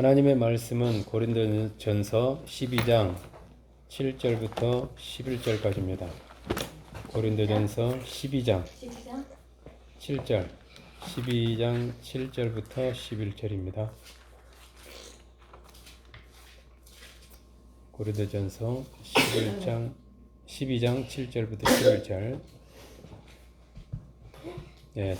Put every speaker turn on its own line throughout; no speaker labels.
하나님의 말씀은 고린도전서 12장 7절부터 11절까지입니다. 고린도전서 12장 7절 12장 7절부터 11절입니다. 고린도전서 12장 7절부터 11절.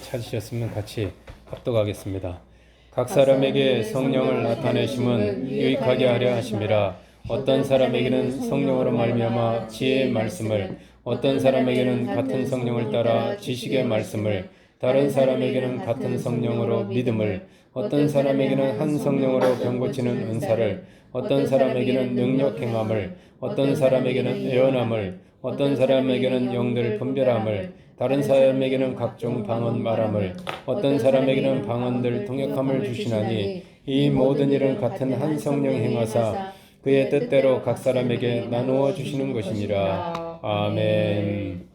찾으셨으면 같이 합독하겠습니다. 각 사람에게 성령을 나타내심은 유익하게 하려 하심이라. 어떤 사람에게는 성령으로 말미암아 지혜의 말씀을, 어떤 사람에게는 같은 성령을 따라 지식의 말씀을, 다른 사람에게는 같은 성령으로 믿음을, 어떤 사람에게는 한 성령으로 병 고치는 은사를, 어떤 사람에게는 능력 행함을, 어떤 사람에게는 예언함을, 어떤 사람에게는 영들 분별함을, 다른 사람에게는 각종 방언 말함을, 어떤 사람에게는 방언들 통역함을 주시나니 이 모든 일은 같은 한 성령 행하사 그의 뜻대로 각 사람에게 나누어 주시는 것이니라. 아멘.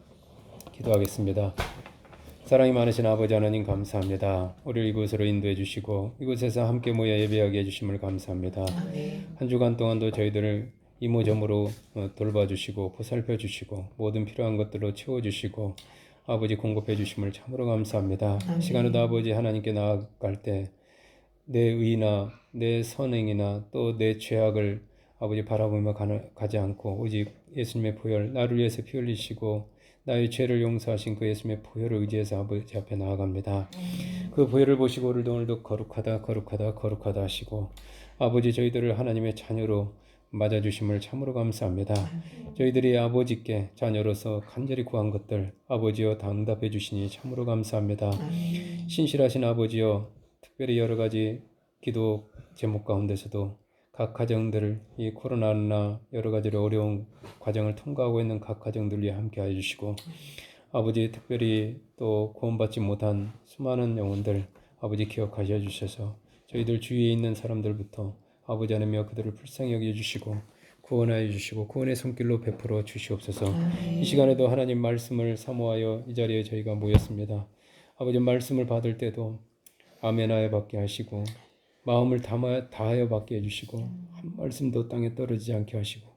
기도하겠습니다. 사랑이 많으신 아버지 하나님 감사합니다. 우리를 이곳으로 인도해 주시고 이곳에서 함께 모여 예배하게 해주심을 감사합니다. 한 주간 동안도 저희들을 이모저모로 돌봐주시고 보살펴 주시고 모든 필요한 것들로 채워주시고 아버지 공급해 주심을 참으로 감사합니다. 시간에도 아버지 하나님께 나아갈 때 내 의나 내 선행이나 또 내 죄악을 아버지 바라보며 가지 않고 오직 예수님의 보혈, 나를 위해서 피 흘리시고 나의 죄를 용서하신 그 예수님의 보혈을 의지해서 아버지 앞에 나아갑니다. 그 보혈을 보시고 오늘도 거룩하다 하시고 아버지 저희들을 하나님의 자녀로 맞아주심을 참으로 감사합니다. 저희들이 아버지께 자녀로서 간절히 구한 것들 아버지여 다 응답해 주시니 참으로 감사합니다. 신실하신 아버지여 특별히 여러 가지 기도 제목 가운데서도 각 가정들을 이 코로나나 여러 가지로 어려운 과정을 통과하고 있는 각 가정들이 함께 해주시고 아버지 특별히 또 구원받지 못한 수많은 영혼들 아버지 기억하셔 주셔서 저희들 주위에 있는 사람들부터 아버지 하나님여 그들을 불쌍히 여겨주시고 구원하여 주시고 구원의 손길로 베풀어 주시옵소서. 이 시간에도 하나님 말씀을 사모하여 이 자리에 저희가 모였습니다. 아버지 말씀을 받을 때도 아멘하여 받게 하시고 마음을 다하여 받게 해주시고 한 말씀도 땅에 떨어지지 않게 하시고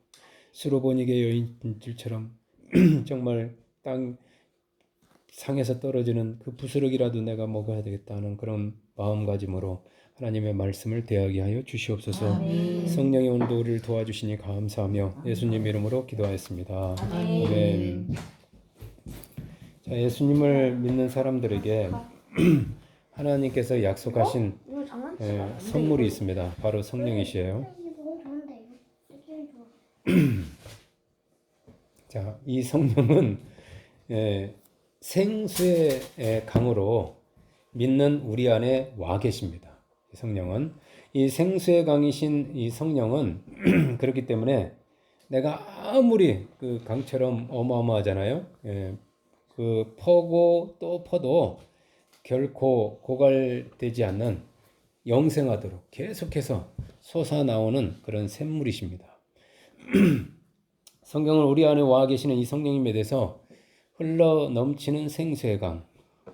수로보니게 여인들처럼 정말 땅 상에서 떨어지는 그 부스러기라도 내가 먹어야 되겠다는 그런 마음가짐으로 하나님의 말씀을 대하게 하여 주시옵소서. 아멘. 성령이 오늘도 우리를 도와주시니 감사하며 예수님 이름으로 기도하였습니다. 아멘. 자, 예수님을 믿는 사람들에게 하나님께서 약속하신 선물이 있습니다. 바로 성령이시에요. 자, 이 성령은 생수의 강으로 믿는 우리 안에 와 계십니다. 성령은 이 생수의 강이신 이 성령은 그렇기 때문에 내가 아무리 그 강처럼 어마어마하잖아요. 그 퍼고 또 퍼도 결코 고갈되지 않는 영생하도록 계속해서 솟아나오는 그런 샘물이십니다. 성경은 우리 안에 와 계시는 이 성령님에 대해서 흘러 넘치는 생수의 강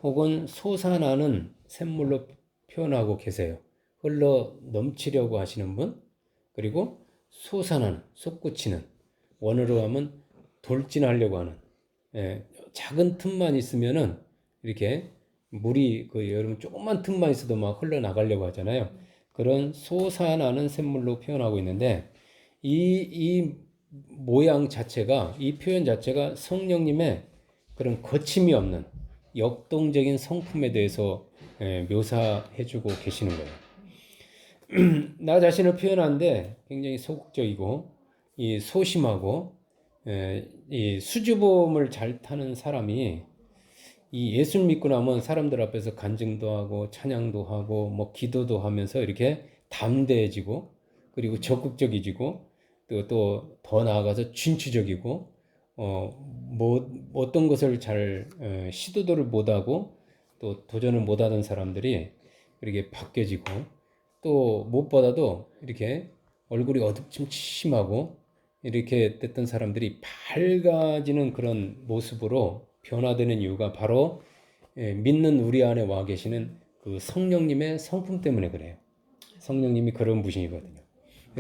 혹은 솟아나는 샘물로 표현하고 계세요. 흘러 넘치려고 하시는 분, 그리고 솟아나는, 솟구치는, 원어로 하면 돌진하려고 하는, 작은 틈만 있으면은 이렇게 물이 여러분 조금만 틈만 있어도 막 흘러나가려고 하잖아요. 그런 솟아나는 샘물로 표현하고 있는데 이 모양 자체가, 이 표현 자체가 성령님의 그런 거침이 없는 역동적인 성품에 대해서 묘사해주고 계시는 거예요. 나 자신을 표현하는데 굉장히 소극적이고 이 소심하고 이 수줍음을 잘 타는 사람이 이 예수를 믿고 나면 사람들 앞에서 간증도 하고 찬양도 하고 뭐 기도도 하면서 이렇게 담대해지고 그리고 적극적이지고 또 더 나아가서 진취적이고 어떤 것을 잘 시도를 못하고 또 도전을 못하던 사람들이 이렇게 바뀌어지고 또 무엇보다도 이렇게 얼굴이 어두침침하고 이렇게 됐던 사람들이 밝아지는 그런 모습으로 변화되는 이유가 바로 믿는 우리 안에 와 계시는 그 성령님의 성품 때문에 그래요. 성령님이 그런 분이거든요.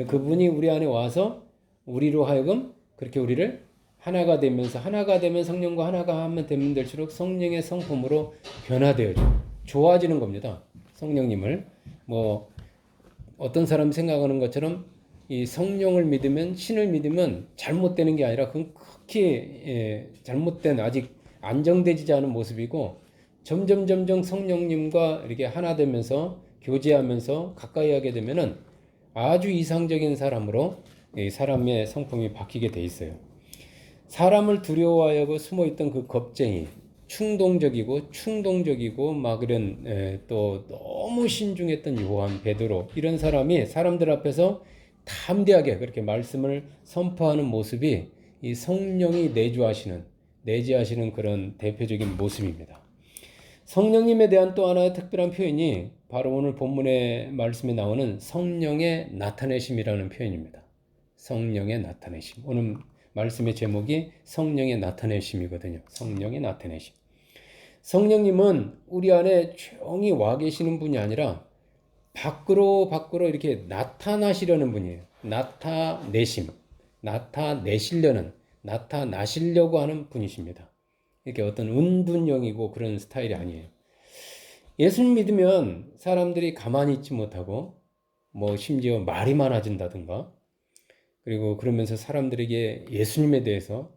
그분이 우리 안에 와서 우리로 하여금 그렇게 우리를 하나가 되면서 하나가 되면 성령과 하나가 하면 되면 될수록 성령의 성품으로 변화되어져 좋아지는 겁니다. 성령님을 뭐 어떤 사람 생각하는 것처럼 이 성령을 믿으면 신을 믿으면 잘못되는 게 아니라 그건 극히 잘못된 아직 안정되지 않은 모습이고 점점 성령님과 이렇게 하나 되면서 교제하면서 가까이 하게 되면은 아주 이상적인 사람으로 이 사람의 성품이 바뀌게 돼 있어요. 사람을 두려워하고 숨어있던 그 겁쟁이, 충동적이고 막 이런 또 너무 신중했던 요한, 베드로 이런 사람이 사람들 앞에서 담대하게 그렇게 말씀을 선포하는 모습이 이 성령이 내주하시는 그런 대표적인 모습입니다. 성령님에 대한 또 하나의 특별한 표현이 바로 오늘 본문의 말씀에 나오는 성령의 나타내심이라는 표현입니다. 성령의 나타내심. 오늘 말씀의 제목이 성령의 나타내심이거든요. 성령의 나타내심. 성령님은 우리 안에 조용히 와 계시는 분이 아니라 밖으로 이렇게 나타나시려는 분이에요. 나타나시려고 하는 분이십니다. 이렇게 어떤 은둔형이고 그런 스타일이 아니에요. 예수님 믿으면 사람들이 가만히 있지 못하고 뭐 심지어 말이 많아진다든가 그리고 그러면서 사람들에게 예수님에 대해서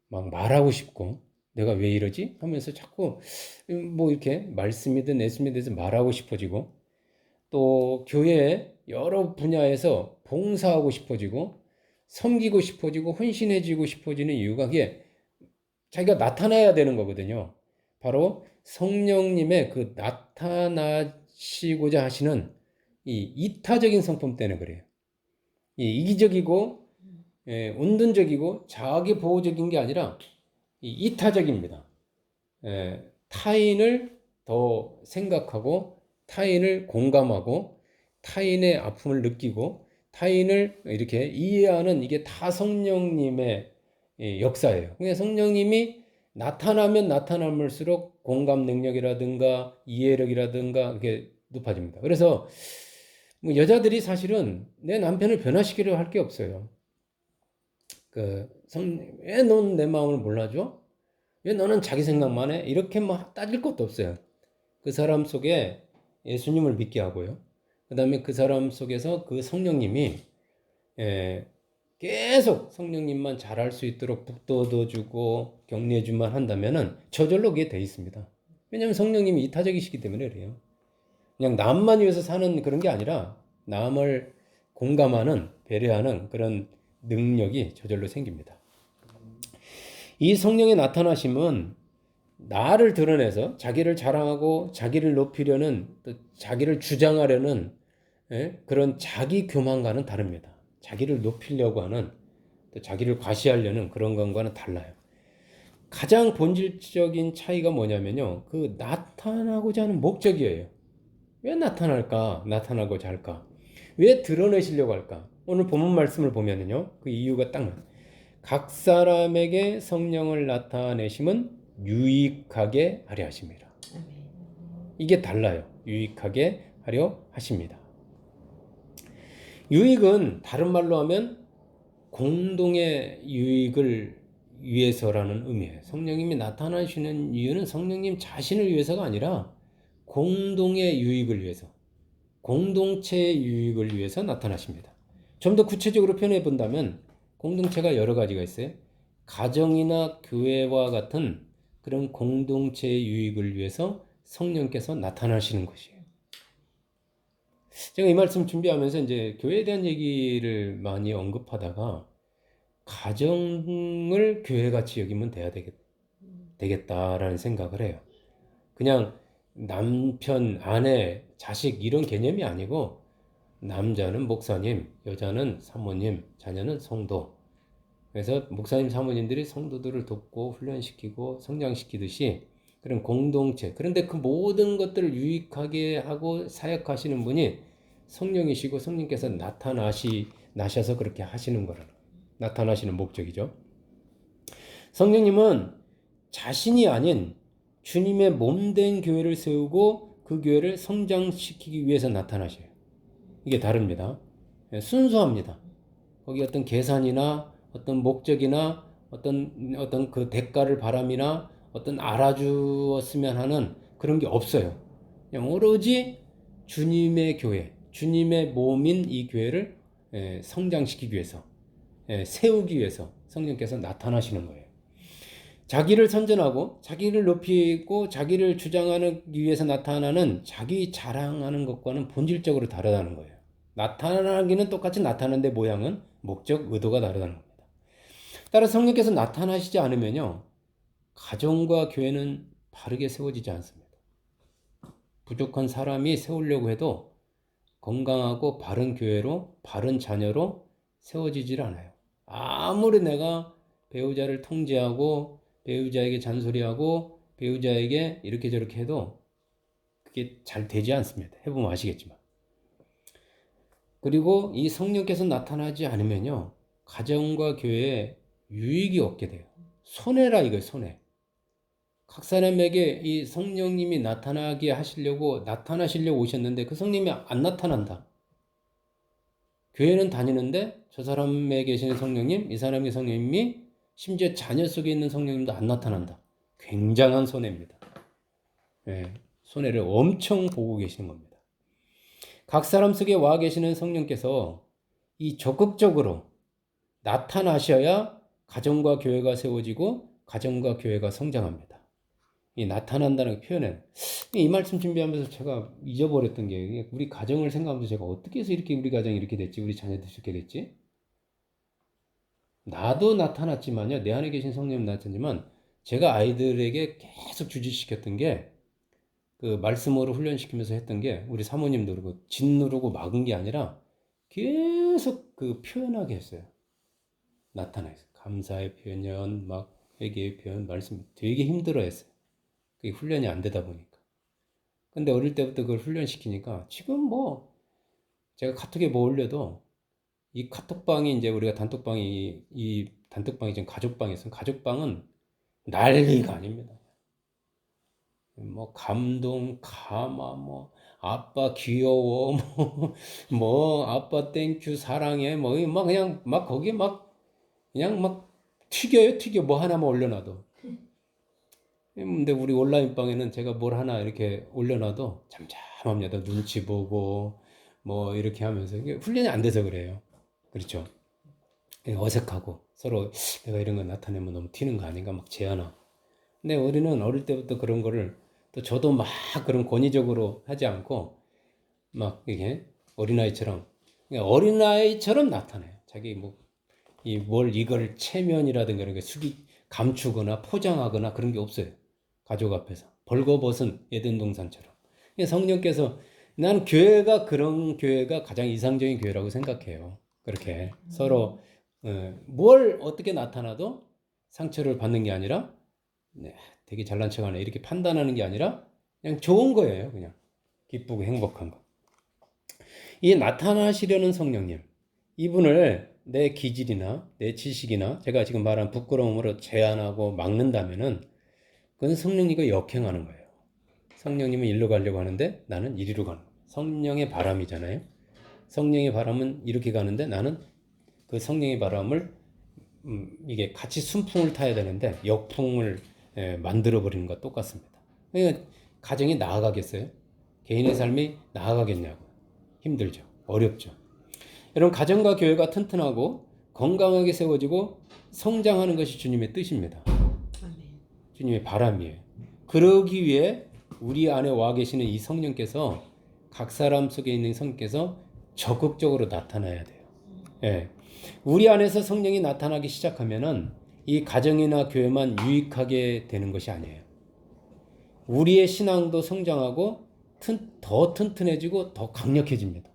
막 말하고 싶고 내가 왜 이러지? 하면서 자꾸 뭐 이렇게 말씀이든 예수님에 대해서 말하고 싶어지고 또 교회에 여러 분야에서 봉사하고 싶어지고 섬기고 싶어지고 헌신해지고 싶어지는 이유가 그게 자기가 나타나야 되는 거거든요. 바로 성령님의 그 나타나시고자 하시는 이 이타적인 성품 때문에 그래요. 이 이기적이고 운동적이고 자기 보호적인 게 아니라 이 이타적입니다. 타인을 더 생각하고 타인을 공감하고 타인의 아픔을 느끼고 타인을 이렇게 이해하는 이게 다 성령님의 역사예요. 그러니까 성령님이 나타나면 나타날수록 공감 능력이라든가 이해력이라든가 그게 높아집니다. 그래서 뭐 여자들이 사실은 내 남편을 변화시키려 할 게 없어요. 왜 넌 내 마음을 몰라줘? 왜 너는 자기 생각만 해? 이렇게 뭐 따질 것도 없어요. 그 사람 속에 예수님을 믿게 하고요. 그 다음에 그 사람 속에서 그 성령님이 계속 성령님만 잘할 수 있도록 북돋워주고 격려해주만 한다면은 저절로 그게 돼 있습니다. 왜냐하면 성령님이 이타적이시기 때문에 그래요. 그냥 남만 위해서 사는 그런 게 아니라 남을 공감하는 배려하는 그런 능력이 저절로 생깁니다. 이 성령의 나타나심은 나를 드러내서 자기를 자랑하고 자기를 높이려는 또 자기를 주장하려는 그런 자기 교만과는 다릅니다. 자기를 높이려고 하는 또 자기를 과시하려는 그런 것과는 달라요. 가장 본질적인 차이가 뭐냐면요. 그 나타나고자 하는 목적이에요. 왜 나타나고자 할까? 왜 드러내시려고 할까? 오늘 본문 말씀을 보면은요. 그 이유가 딱 각 사람에게 성령을 나타내심은 유익하게 하려 하십니다. 이게 달라요. 유익하게 하려 하십니다. 유익은 다른 말로 하면 공동의 유익을 위해서라는 의미예요. 성령님이 나타나시는 이유는 성령님 자신을 위해서가 아니라 공동의 유익을 위해서, 공동체의 유익을 위해서 나타나십니다. 좀 더 구체적으로 표현해 본다면 공동체가 여러 가지가 있어요. 가정이나 교회와 같은 그런 공동체의 유익을 위해서 성령께서 나타나시는 것이에요. 제가 이 말씀 준비하면서 이제 교회에 대한 얘기를 많이 언급하다가 가정을 교회같이 여기면 되겠다라는 생각을 해요. 그냥 남편, 아내, 자식 이런 개념이 아니고 남자는 목사님, 여자는 사모님, 자녀는 성도. 그래서 목사님, 사모님들이 성도들을 돕고 훈련시키고 성장시키듯이 그런 공동체. 그런데 그 모든 것들을 유익하게 하고 사역하시는 분이 성령이시고 성령께서 나셔서 그렇게 하시는 거라는 나타나시는 목적이죠. 성령님은 자신이 아닌 주님의 몸된 교회를 세우고 그 교회를 성장시키기 위해서 나타나셔요. 이게 다릅니다. 예, 순수합니다. 거기 어떤 계산이나 어떤 목적이나 어떤 그 대가를 바람이나 어떤 알아주었으면 하는 그런 게 없어요. 그냥 오로지 주님의 교회, 주님의 몸인 이 교회를 성장시키기 위해서, 세우기 위해서 성령께서 나타나시는 거예요. 자기를 선전하고 자기를 높이고 자기를 주장하기 위해서 나타나는 자기 자랑하는 것과는 본질적으로 다르다는 거예요. 나타나기는 똑같이 나타나는데 모양은 목적, 의도가 다르다는 겁니다. 따라 성령께서 나타나시지 않으면요, 가정과 교회는 바르게 세워지지 않습니다. 부족한 사람이 세우려고 해도 건강하고 바른 교회로, 바른 자녀로 세워지질 않아요. 아무리 내가 배우자를 통제하고 배우자에게 잔소리하고 배우자에게 이렇게 저렇게 해도 그게 잘 되지 않습니다. 해보면 아시겠지만. 그리고 이 성령께서 나타나지 않으면요, 가정과 교회에 유익이 없게 돼요. 손해라 이거예요, 손해. 각 사람에게 이 성령님이 나타나시려고 오셨는데 그 성령님이 안 나타난다. 교회는 다니는데 저 사람에 계시는 성령님, 이 사람의 성령님이 심지어 자녀 속에 있는 성령님도 안 나타난다. 굉장한 손해입니다. 네, 손해를 엄청 보고 계시는 겁니다. 각 사람 속에 와 계시는 성령께서 이 적극적으로 나타나셔야 가정과 교회가 세워지고 가정과 교회가 성장합니다. 이 나타난다는 표현은 이 말씀 준비하면서 제가 잊어버렸던 게 우리 가정을 생각하면서 제가 어떻게 해서 이렇게 우리 가정이 이렇게 됐지, 우리 자녀들이 이렇게 됐지? 나도 나타났지만요, 내 안에 계신 성령님 나타났지만 제가 아이들에게 계속 주지시켰던 게 그 말씀으로 훈련시키면서 했던 게 우리 사모님도 그러고 짓누르고 막은 게 아니라 계속 그 표현하게 했어요. 나타나요. 감사의 표현, 막 회개의 표현, 말씀 되게 힘들어했어요. 그게 훈련이 안 되다 보니까. 근데 어릴 때부터 그걸 훈련시키니까 지금 뭐 제가 카톡에 뭐 올려도 이 카톡방이 이제 우리가 단톡방이 이 단톡방이 지금 가족방이 있어요. 가족방은 난리가 아닙니다. 뭐 감동, 감화, 뭐 아빠 귀여워, 뭐 아빠 땡큐 사랑해, 뭐 막 그냥 막 거기에 막 그냥 막 튀겨 뭐 하나만 올려놔도. 근데 우리 온라인 방에는 제가 뭘 하나 이렇게 올려놔도 잠잠합니다. 눈치 보고 뭐 이렇게 하면서 이게 훈련이 안 돼서 그래요. 그렇죠? 어색하고 서로 내가 이런 거 나타내면 너무 튀는 거 아닌가 막 제안하고. 근데 우리는 어릴 때부터 그런 거를 또 저도 막 그런 권위적으로 하지 않고 막 이게 어린아이처럼 나타내요. 자기 뭐 이걸 체면이라든가 이런 게 감추거나 포장하거나 그런 게 없어요. 가족 앞에서 벌거벗은 에덴 동산처럼. 성령께서 나는 교회가 그런 교회가 가장 이상적인 교회라고 생각해요. 그렇게 서로 뭘 어떻게 나타나도 상처를 받는 게 아니라 되게 잘난 척하네 이렇게 판단하는 게 아니라 그냥 좋은 거예요. 그냥 기쁘고 행복한 거. 이 나타나시려는 성령님, 이분을 내 기질이나 내 지식이나 제가 지금 말한 부끄러움으로 제한하고 막는다면은 그건 성령님과 역행하는 거예요. 성령님은 일로 가려고 하는데 나는 이리로 가는 거예요. 성령의 바람이잖아요. 성령의 바람은 이렇게 가는데 나는 그 성령의 바람을 이게 같이 순풍을 타야 되는데 역풍을 만들어 버리는 것과 똑같습니다. 그러니까 가정이 나아가겠어요? 개인의 삶이 나아가겠냐고. 힘들죠. 어렵죠. 여러분, 가정과 교회가 튼튼하고 건강하게 세워지고 성장하는 것이 주님의 뜻입니다. 주님의 바람이에요. 그러기 위해 우리 안에 와 계시는 이 성령께서 각 사람 속에 있는 성령께서 적극적으로 나타나야 돼요. 예. 우리 안에서 성령이 나타나기 시작하면은 이 가정이나 교회만 유익하게 되는 것이 아니에요. 우리의 신앙도 성장하고 더 튼튼해지고 더 강력해집니다.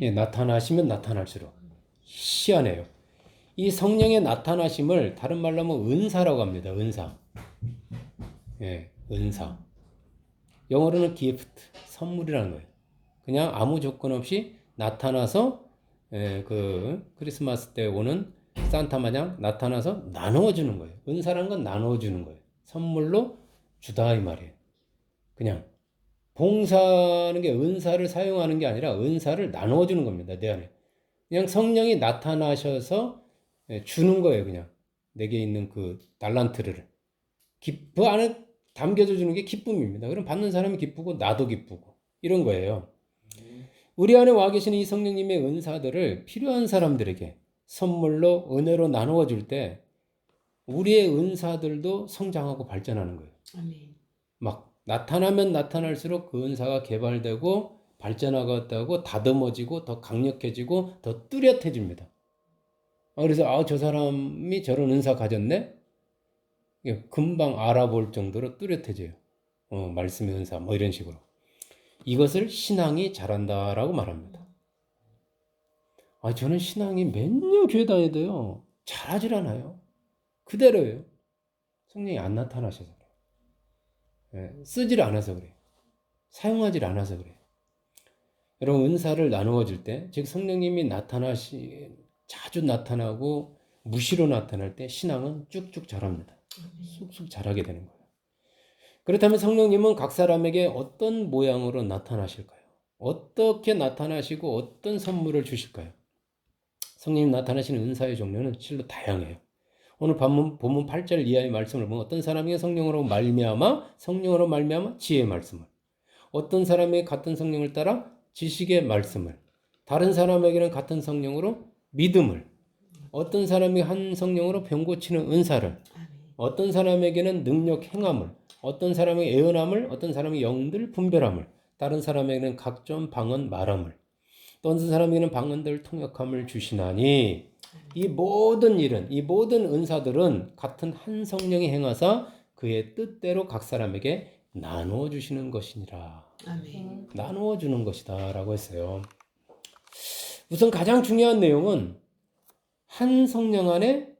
예, 나타나시면 나타날수록 희한해요. 이 성령의 나타나심을 다른 말로 하면 은사라고 합니다. 은사. 예, 은사. 영어로는 gift, 선물이라는 거예요. 그냥 아무 조건 없이 나타나서 그 크리스마스 때 오는 산타 마냥 나타나서 나누어주는 거예요. 은사란 건 나누어주는 거예요. 선물로 주다 이 말이에요. 그냥 봉사하는 게 은사를 사용하는 게 아니라 은사를 나누어 주는 겁니다. 내 안에. 그냥 성령이 나타나셔서 주는 거예요. 그냥 내게 있는 그 달란트를. 그 안에 담겨져 주는 게 기쁨입니다. 그럼 받는 사람이 기쁘고 나도 기쁘고 이런 거예요. 우리 안에 와 계시는 이 성령님의 은사들을 필요한 사람들에게 선물로 은혜로 나누어 줄 때 우리의 은사들도 성장하고 발전하는 거예요.
아멘.
막 나타나면 나타날수록 그 은사가 개발되고 발전하겠다고 다듬어지고 더 강력해지고 더 뚜렷해집니다. 그래서 저 사람이 저런 은사 가졌네? 금방 알아볼 정도로 뚜렷해져요. 말씀의 은사 뭐 이런 식으로. 이것을 신앙이 잘한다라고 말합니다. 저는 신앙이 몇 년 교회 다녀도요. 잘하질 않아요. 그대로예요. 성령이 안 나타나셔서 그래요. 쓰질 않아서 그래요. 사용하질 않아서 그래요. 여러분 은사를 나누어 줄 때, 즉 성령님이 자주 나타나고 무시로 나타날 때 신앙은 쭉쭉 자랍니다. 쑥쑥 자라게 되는 거예요. 그렇다면 성령님은 각 사람에게 어떤 모양으로 나타나실까요? 어떻게 나타나시고 어떤 선물을 주실까요? 성령님 나타나시는 은사의 종류는 실로 다양해요. 오늘 본문 8절 이하의 말씀을 보면 어떤 사람에게 성령으로 말미암아 지혜의 말씀을, 어떤 사람에게 같은 성령을 따라 지식의 말씀을, 다른 사람에게는 같은 성령으로 믿음을, 어떤 사람이 한 성령으로 병 고치는 은사를, 어떤 사람에게는 능력 행함을, 어떤 사람에게 애언함을, 어떤 사람이 영들 분별함을, 다른 사람에게는 각종 방언 말함을, 또 어떤 사람에게는 방언들 통역함을 주시나니 이 모든 일은, 이 모든 은사들은 같은 한 성령이 행하사 그의 뜻대로 각 사람에게 나누어 주시는 것이니라.
아멘.
나누어 주는 것이다 라고 했어요. 우선 가장 중요한 내용은 한 성령 안에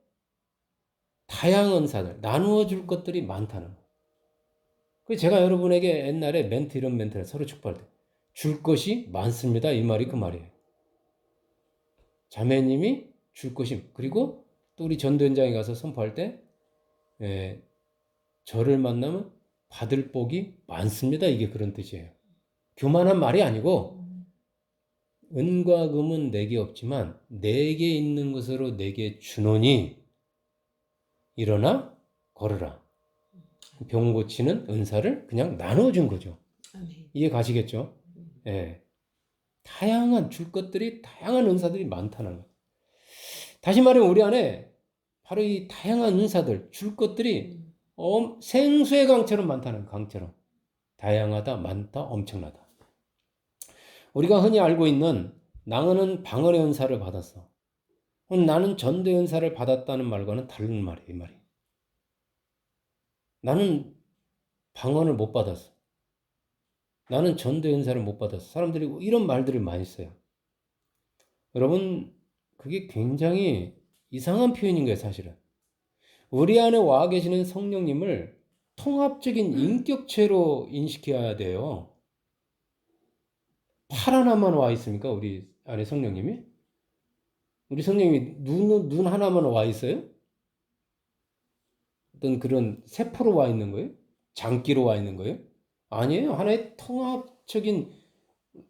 다양한 은사들, 나누어 줄 것들이 많다는 거예요. 그래서 제가 여러분에게 옛날에 이런 멘트를 서로 축복할 때 줄 것이 많습니다. 이 말이 그 말이에요. 자매님이 줄 것이, 그리고 또 우리 전도현장에 가서 선포할 때 저를 만나면 받을 복이 많습니다. 이게 그런 뜻이에요. 교만한 말이 아니고 은과 금은 내게 없지만 내게 있는 것으로 내게 주노니 일어나 걸으라. 병 고치는 은사를 그냥 나눠준 거죠.
아멘.
이해 가시겠죠? 다양한 줄 것들이, 다양한 은사들이 많다는 거예요. 다시 말하면 우리 안에 바로 이 다양한 은사들, 줄 것들이 생수의 강처럼 많다는 거예요. 강처럼. 다양하다, 많다, 엄청나다. 우리가 흔히 알고 있는 나는 방언의 은사를 받았어. 나는 전도의 은사를 받았다는 말과는 다른 말이에요. 이 말이. 나는 방언을 못 받았어. 나는 전도의 은사를 못 받았어. 사람들이 이런 말들을 많이 써요. 여러분, 그게 굉장히 이상한 표현인 거예요, 사실은. 우리 안에 와 계시는 성령님을 통합적인 인격체로 인식해야 돼요. 팔 하나만 와 있습니까? 우리 안에 성령님이? 우리 성령님이 눈 하나만 와 있어요? 어떤 그런 세포로 와 있는 거예요? 장기로 와 있는 거예요? 아니에요. 하나의 통합적인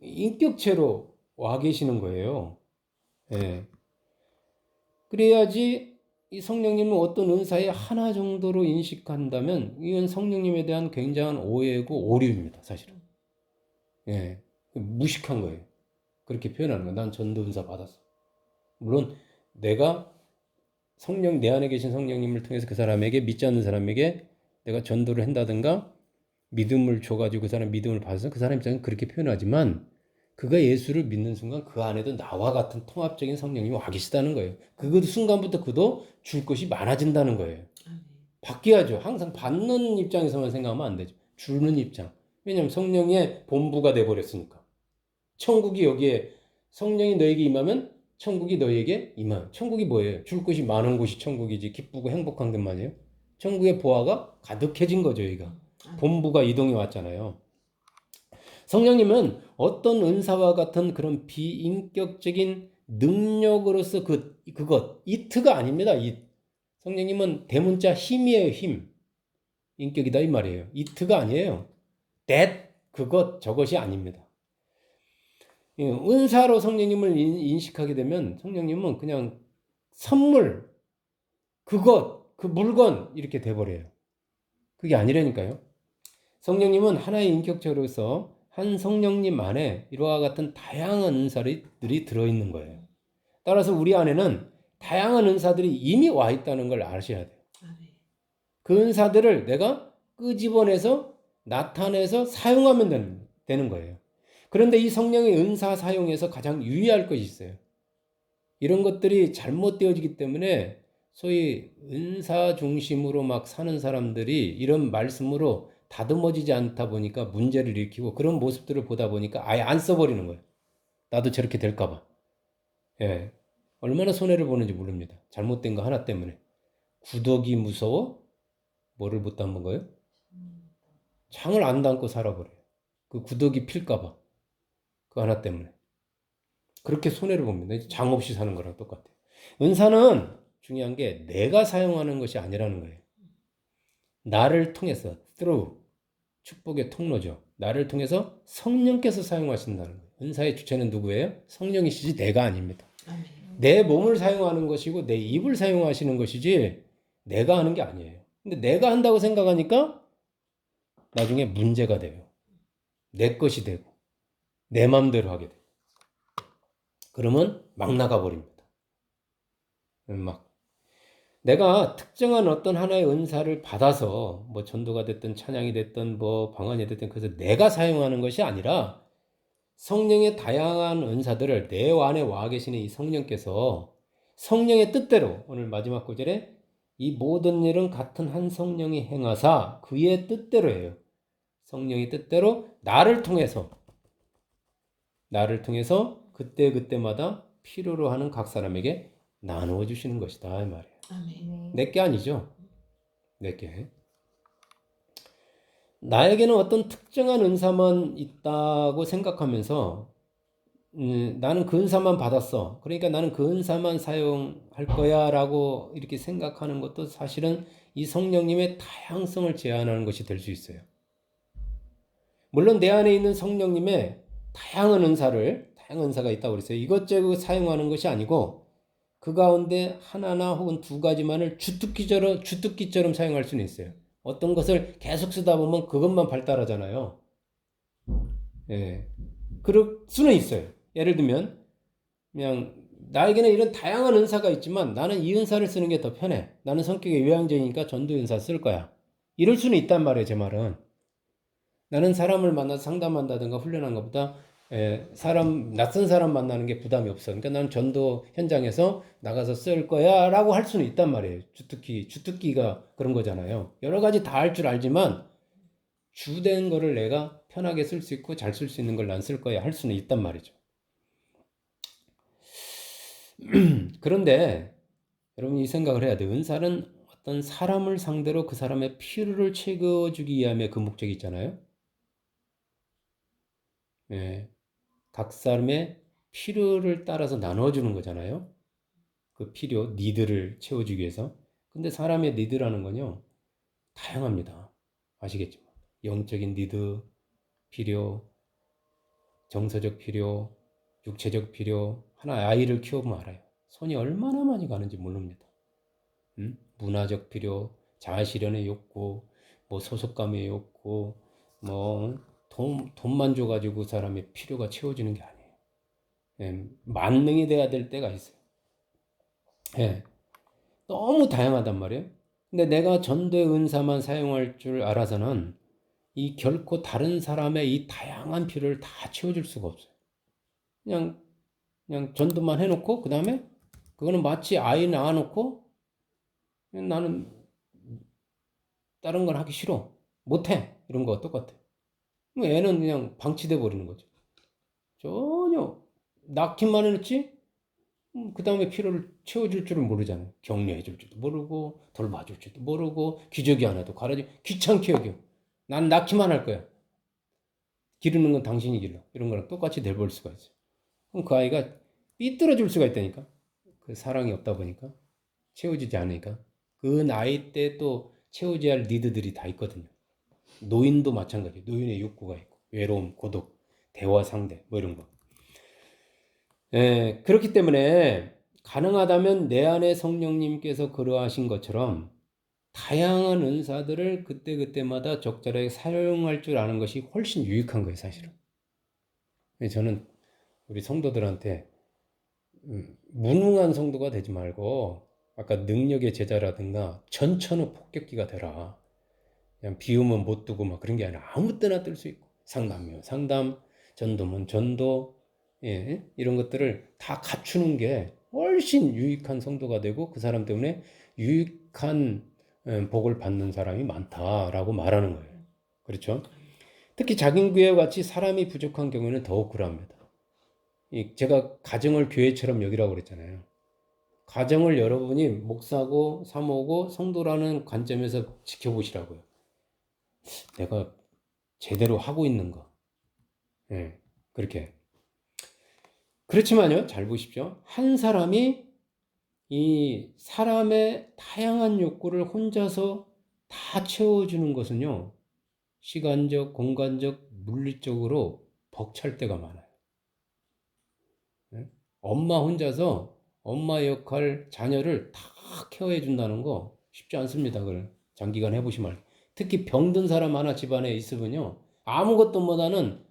인격체로 와 계시는 거예요. 그래야지 이 성령님은 어떤 은사의 하나 정도로 인식한다면 이건 성령님에 대한 굉장한 오해고 오류입니다. 사실은. 무식한 거예요. 그렇게 표현하는 거예요. 난 전도 은사 받았어. 물론 내가 내 안에 계신 성령님을 통해서 그 사람에게, 믿지 않는 사람에게 내가 전도를 한다든가 믿음을 줘가지고 그 사람 믿음을 받아서 그 사람 입장은 그렇게 표현하지만 그가 예수를 믿는 순간 그 안에도 나와 같은 통합적인 성령님이 와 계시다는 거예요. 그 순간부터 그도 줄 것이 많아진다는 거예요. 바뀌어야죠. 항상 받는 입장에서만 생각하면 안 되죠. 주는 입장. 왜냐하면 성령의 본부가 돼버렸으니까. 천국이 여기에, 성령이 너에게 임하면 천국이 너에게 임하면. 천국이 뭐예요? 줄 것이 많은 곳이 천국이지. 기쁘고 행복한 것만이에요. 천국의 보화가 가득해진 거죠. 여기가. 본부가 이동해 왔잖아요. 성령님은 어떤 은사와 같은 그런 비인격적인 능력으로서 그것, 이트가 아닙니다. 성령님은 대문자 힘이에요. 힘. 인격이다 이 말이에요. 이트가 아니에요. that 저것이 아닙니다. 은사로 성령님을 인식하게 되면 성령님은 그냥 선물, 그 물건 이렇게 돼버려요. 그게 아니라니까요. 성령님은 하나의 인격체로서 한 성령님 안에 이와 같은 다양한 은사들이 들어있는 거예요. 따라서 우리 안에는 다양한 은사들이 이미 와 있다는 걸 아셔야 돼요. 그 은사들을 내가 끄집어내서 나타내서 사용하면 되는 거예요. 그런데 이 성령의 은사 사용에서 가장 유의할 것이 있어요. 이런 것들이 잘못되어지기 때문에 소위 은사 중심으로 막 사는 사람들이 이런 말씀으로 다듬어지지 않다 보니까 문제를 일으키고 그런 모습들을 보다 보니까 아예 안 써버리는 거예요. 나도 저렇게 될까봐. 예. 얼마나 손해를 보는지 모릅니다. 잘못된 거 하나 때문에. 구더기 무서워? 뭐를 못 담은 거예요? 창을 안 담고 살아버려요. 그 구더기 필까봐. 그 하나 때문에. 그렇게 손해를 봅니다. 장 없이 사는 거랑 똑같아요. 은사는 중요한 게 내가 사용하는 것이 아니라는 거예요. 나를 통해서, through, 축복의 통로죠. 나를 통해서 성령께서 사용하신다는 거예요. 은사의 주체는 누구예요? 성령이시지 내가 아닙니다. 아멘. 내 몸을 사용하는 것이고 내 입을 사용하시는 것이지 내가 하는 게 아니에요. 근데 내가 한다고 생각하니까 나중에 문제가 돼요. 내 것이 되고 내 마음대로 하게 돼요. 그러면 막 나가버립니다. 막 내가 특정한 어떤 하나의 은사를 받아서 뭐 전도가 됐든 찬양이 됐든 뭐 방언이 됐든 그래서 내가 사용하는 것이 아니라 성령의 다양한 은사들을 내 안에 와 계시는 이 성령께서 성령의 뜻대로 오늘 마지막 구절에 이 모든 일은 같은 한 성령이 행하사 그의 뜻대로예요. 성령의 뜻대로 나를 통해서 그때그때마다 필요로 하는 각 사람에게 나누어 주시는 것이다 이 말이에요. 내게 아니죠. 내게. 나에게는 어떤 특정한 은사만 있다고 생각하면서 나는 그 은사만 받았어. 그러니까 나는 그 은사만 사용할 거야 라고 이렇게 생각하는 것도 사실은 이 성령님의 다양성을 제한하는 것이 될 수 있어요. 물론 내 안에 있는 성령님의 다양한 은사가 있다고 그랬어요. 이것저것 사용하는 것이 아니고 그 가운데 하나나 혹은 두 가지만을 주특기처럼 사용할 수는 있어요. 어떤 것을 계속 쓰다 보면 그것만 발달하잖아요. 예. 그럴 수는 있어요. 예를 들면 그냥 나에게는 이런 다양한 은사가 있지만 나는 이 은사를 쓰는 게 더 편해. 나는 성격이 외향적이니까 전도 은사 쓸 거야. 이럴 수는 있단 말이에요. 제 말은. 나는 사람을 만나서 상담한다든가 훈련한 것보다 낯선 사람 만나는 게 부담이 없어. 그러니까 나는 전도 현장에서 나가서 쓸 거야 라고 할 수는 있단 말이에요. 주특기가 그런 거잖아요. 여러 가지 다 할 줄 알지만 주된 거를 내가 편하게 쓸 수 있고 잘 쓸 수 있는 걸 난 쓸 거야 할 수는 있단 말이죠. 그런데 여러분 이 생각을 해야 돼요. 은사는 어떤 사람을 상대로 그 사람의 필요를 채워주기 위함의 그 목적이 있잖아요. 예. 각 사람의 필요를 따라서 나눠주는 거잖아요. 그 필요, 니드를 채워주기 위해서. 근데 사람의 니드라는 건요, 다양합니다. 아시겠지만. 영적인 니드, 필요, 정서적 필요, 육체적 필요, 하나 아이를 키워보면 알아요. 손이 얼마나 많이 가는지 모릅니다. 문화적 필요, 자아실현의 욕구, 뭐 소속감의 욕구, 뭐 돈만 줘가지고 사람의 필요가 채워지는 게 아니에요. 예, 만능이 돼야 될 때가 있어요. 예, 너무 다양하단 말이에요. 근데 내가 전도의 은사만 사용할 줄 알아서는 이 결코 다른 사람의 이 다양한 필요를 다 채워줄 수가 없어요. 그냥 전도만 해놓고 그 다음에 그거는 마치 아이 낳아놓고 나는 다른 건 하기 싫어. 못해. 이런 거 똑같아. 애는 그냥 방치돼 버리는 거죠. 전혀 낳기만 해놓지 그 다음에 필요를 채워줄 줄은 모르잖아요. 격려해 줄 줄도 모르고 돌봐줄 줄도 모르고 기저귀 하나도 갈아줘 귀찮게 여겨. 난 낳기만 할 거야. 기르는 건 당신이 길러. 이런 거랑 똑같이 돼버릴 수가 있어요. 그럼 그 아이가 삐뚤어질 수가 있다니까. 그 사랑이 없다 보니까 채워지지 않으니까 그 나이 때 또 채워져야 할 니드들이 다 있거든요. 노인도 마찬가지예요. 노인의 욕구가 있고 외로움, 고독, 대화 상대 뭐 이런 거. 그렇기 때문에 가능하다면 내 안에 성령님께서 그러하신 것처럼 다양한 은사들을 그때그때마다 적절하게 사용할 줄 아는 것이 훨씬 유익한 거예요, 사실은. 저는 우리 성도들한테 무능한 성도가 되지 말고 아까 능력의 제자라든가 전천후 폭격기가 되라. 그냥 비우면 못 두고 막 그런 게 아니라 아무 때나 뜰 수 있고 상담이면 상담, 전도면 전도, 이런 것들을 다 갖추는 게 훨씬 유익한 성도가 되고 그 사람 때문에 유익한 복을 받는 사람이 많다라고 말하는 거예요. 그렇죠? 특히 작은 교회와 같이 사람이 부족한 경우에는 더욱 그러합니다. 제가 가정을 교회처럼 여기라고 그랬잖아요. 가정을 여러분이 목사고 사모고 성도라는 관점에서 지켜보시라고요. 내가 제대로 하고 있는가? 그렇게. 그렇지만요, 잘 보십시오. 한 사람이 이 사람의 다양한 욕구를 혼자서 다 채워주는 것은요, 시간적, 공간적, 물리적으로 벅찰 때가 많아요. 엄마 혼자서 엄마 역할, 자녀를 다 케어해 준다는 거 쉽지 않습니다. 그걸 장기간 해보시면. 특히 병든 사람 하나 집안에 있으면요, 아무것도 못하는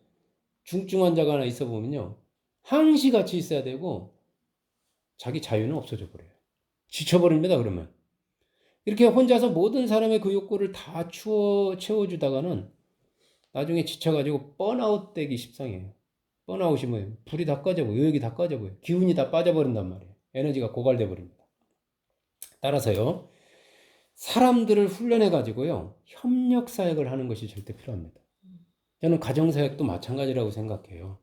중증 환자가 하나 있어 보면요, 항시 같이 있어야 되고 자기 자유는 없어져 버려요. 지쳐버립니다. 그러면 이렇게 혼자서 모든 사람의 그 욕구를 다 채워주다가는 나중에 지쳐가지고 번아웃 되기 십상이에요. 번아웃이 뭐예요? 불이 다 꺼져버려요. 의욕이 다 꺼져버려요. 기운이 다 빠져버린단 말이에요. 에너지가 고갈돼 버립니다. 따라서요, 사람들을 훈련해 가지고요, 협력 사역을 하는 것이 절대 필요합니다. 저는 가정 사역도 마찬가지라고 생각해요.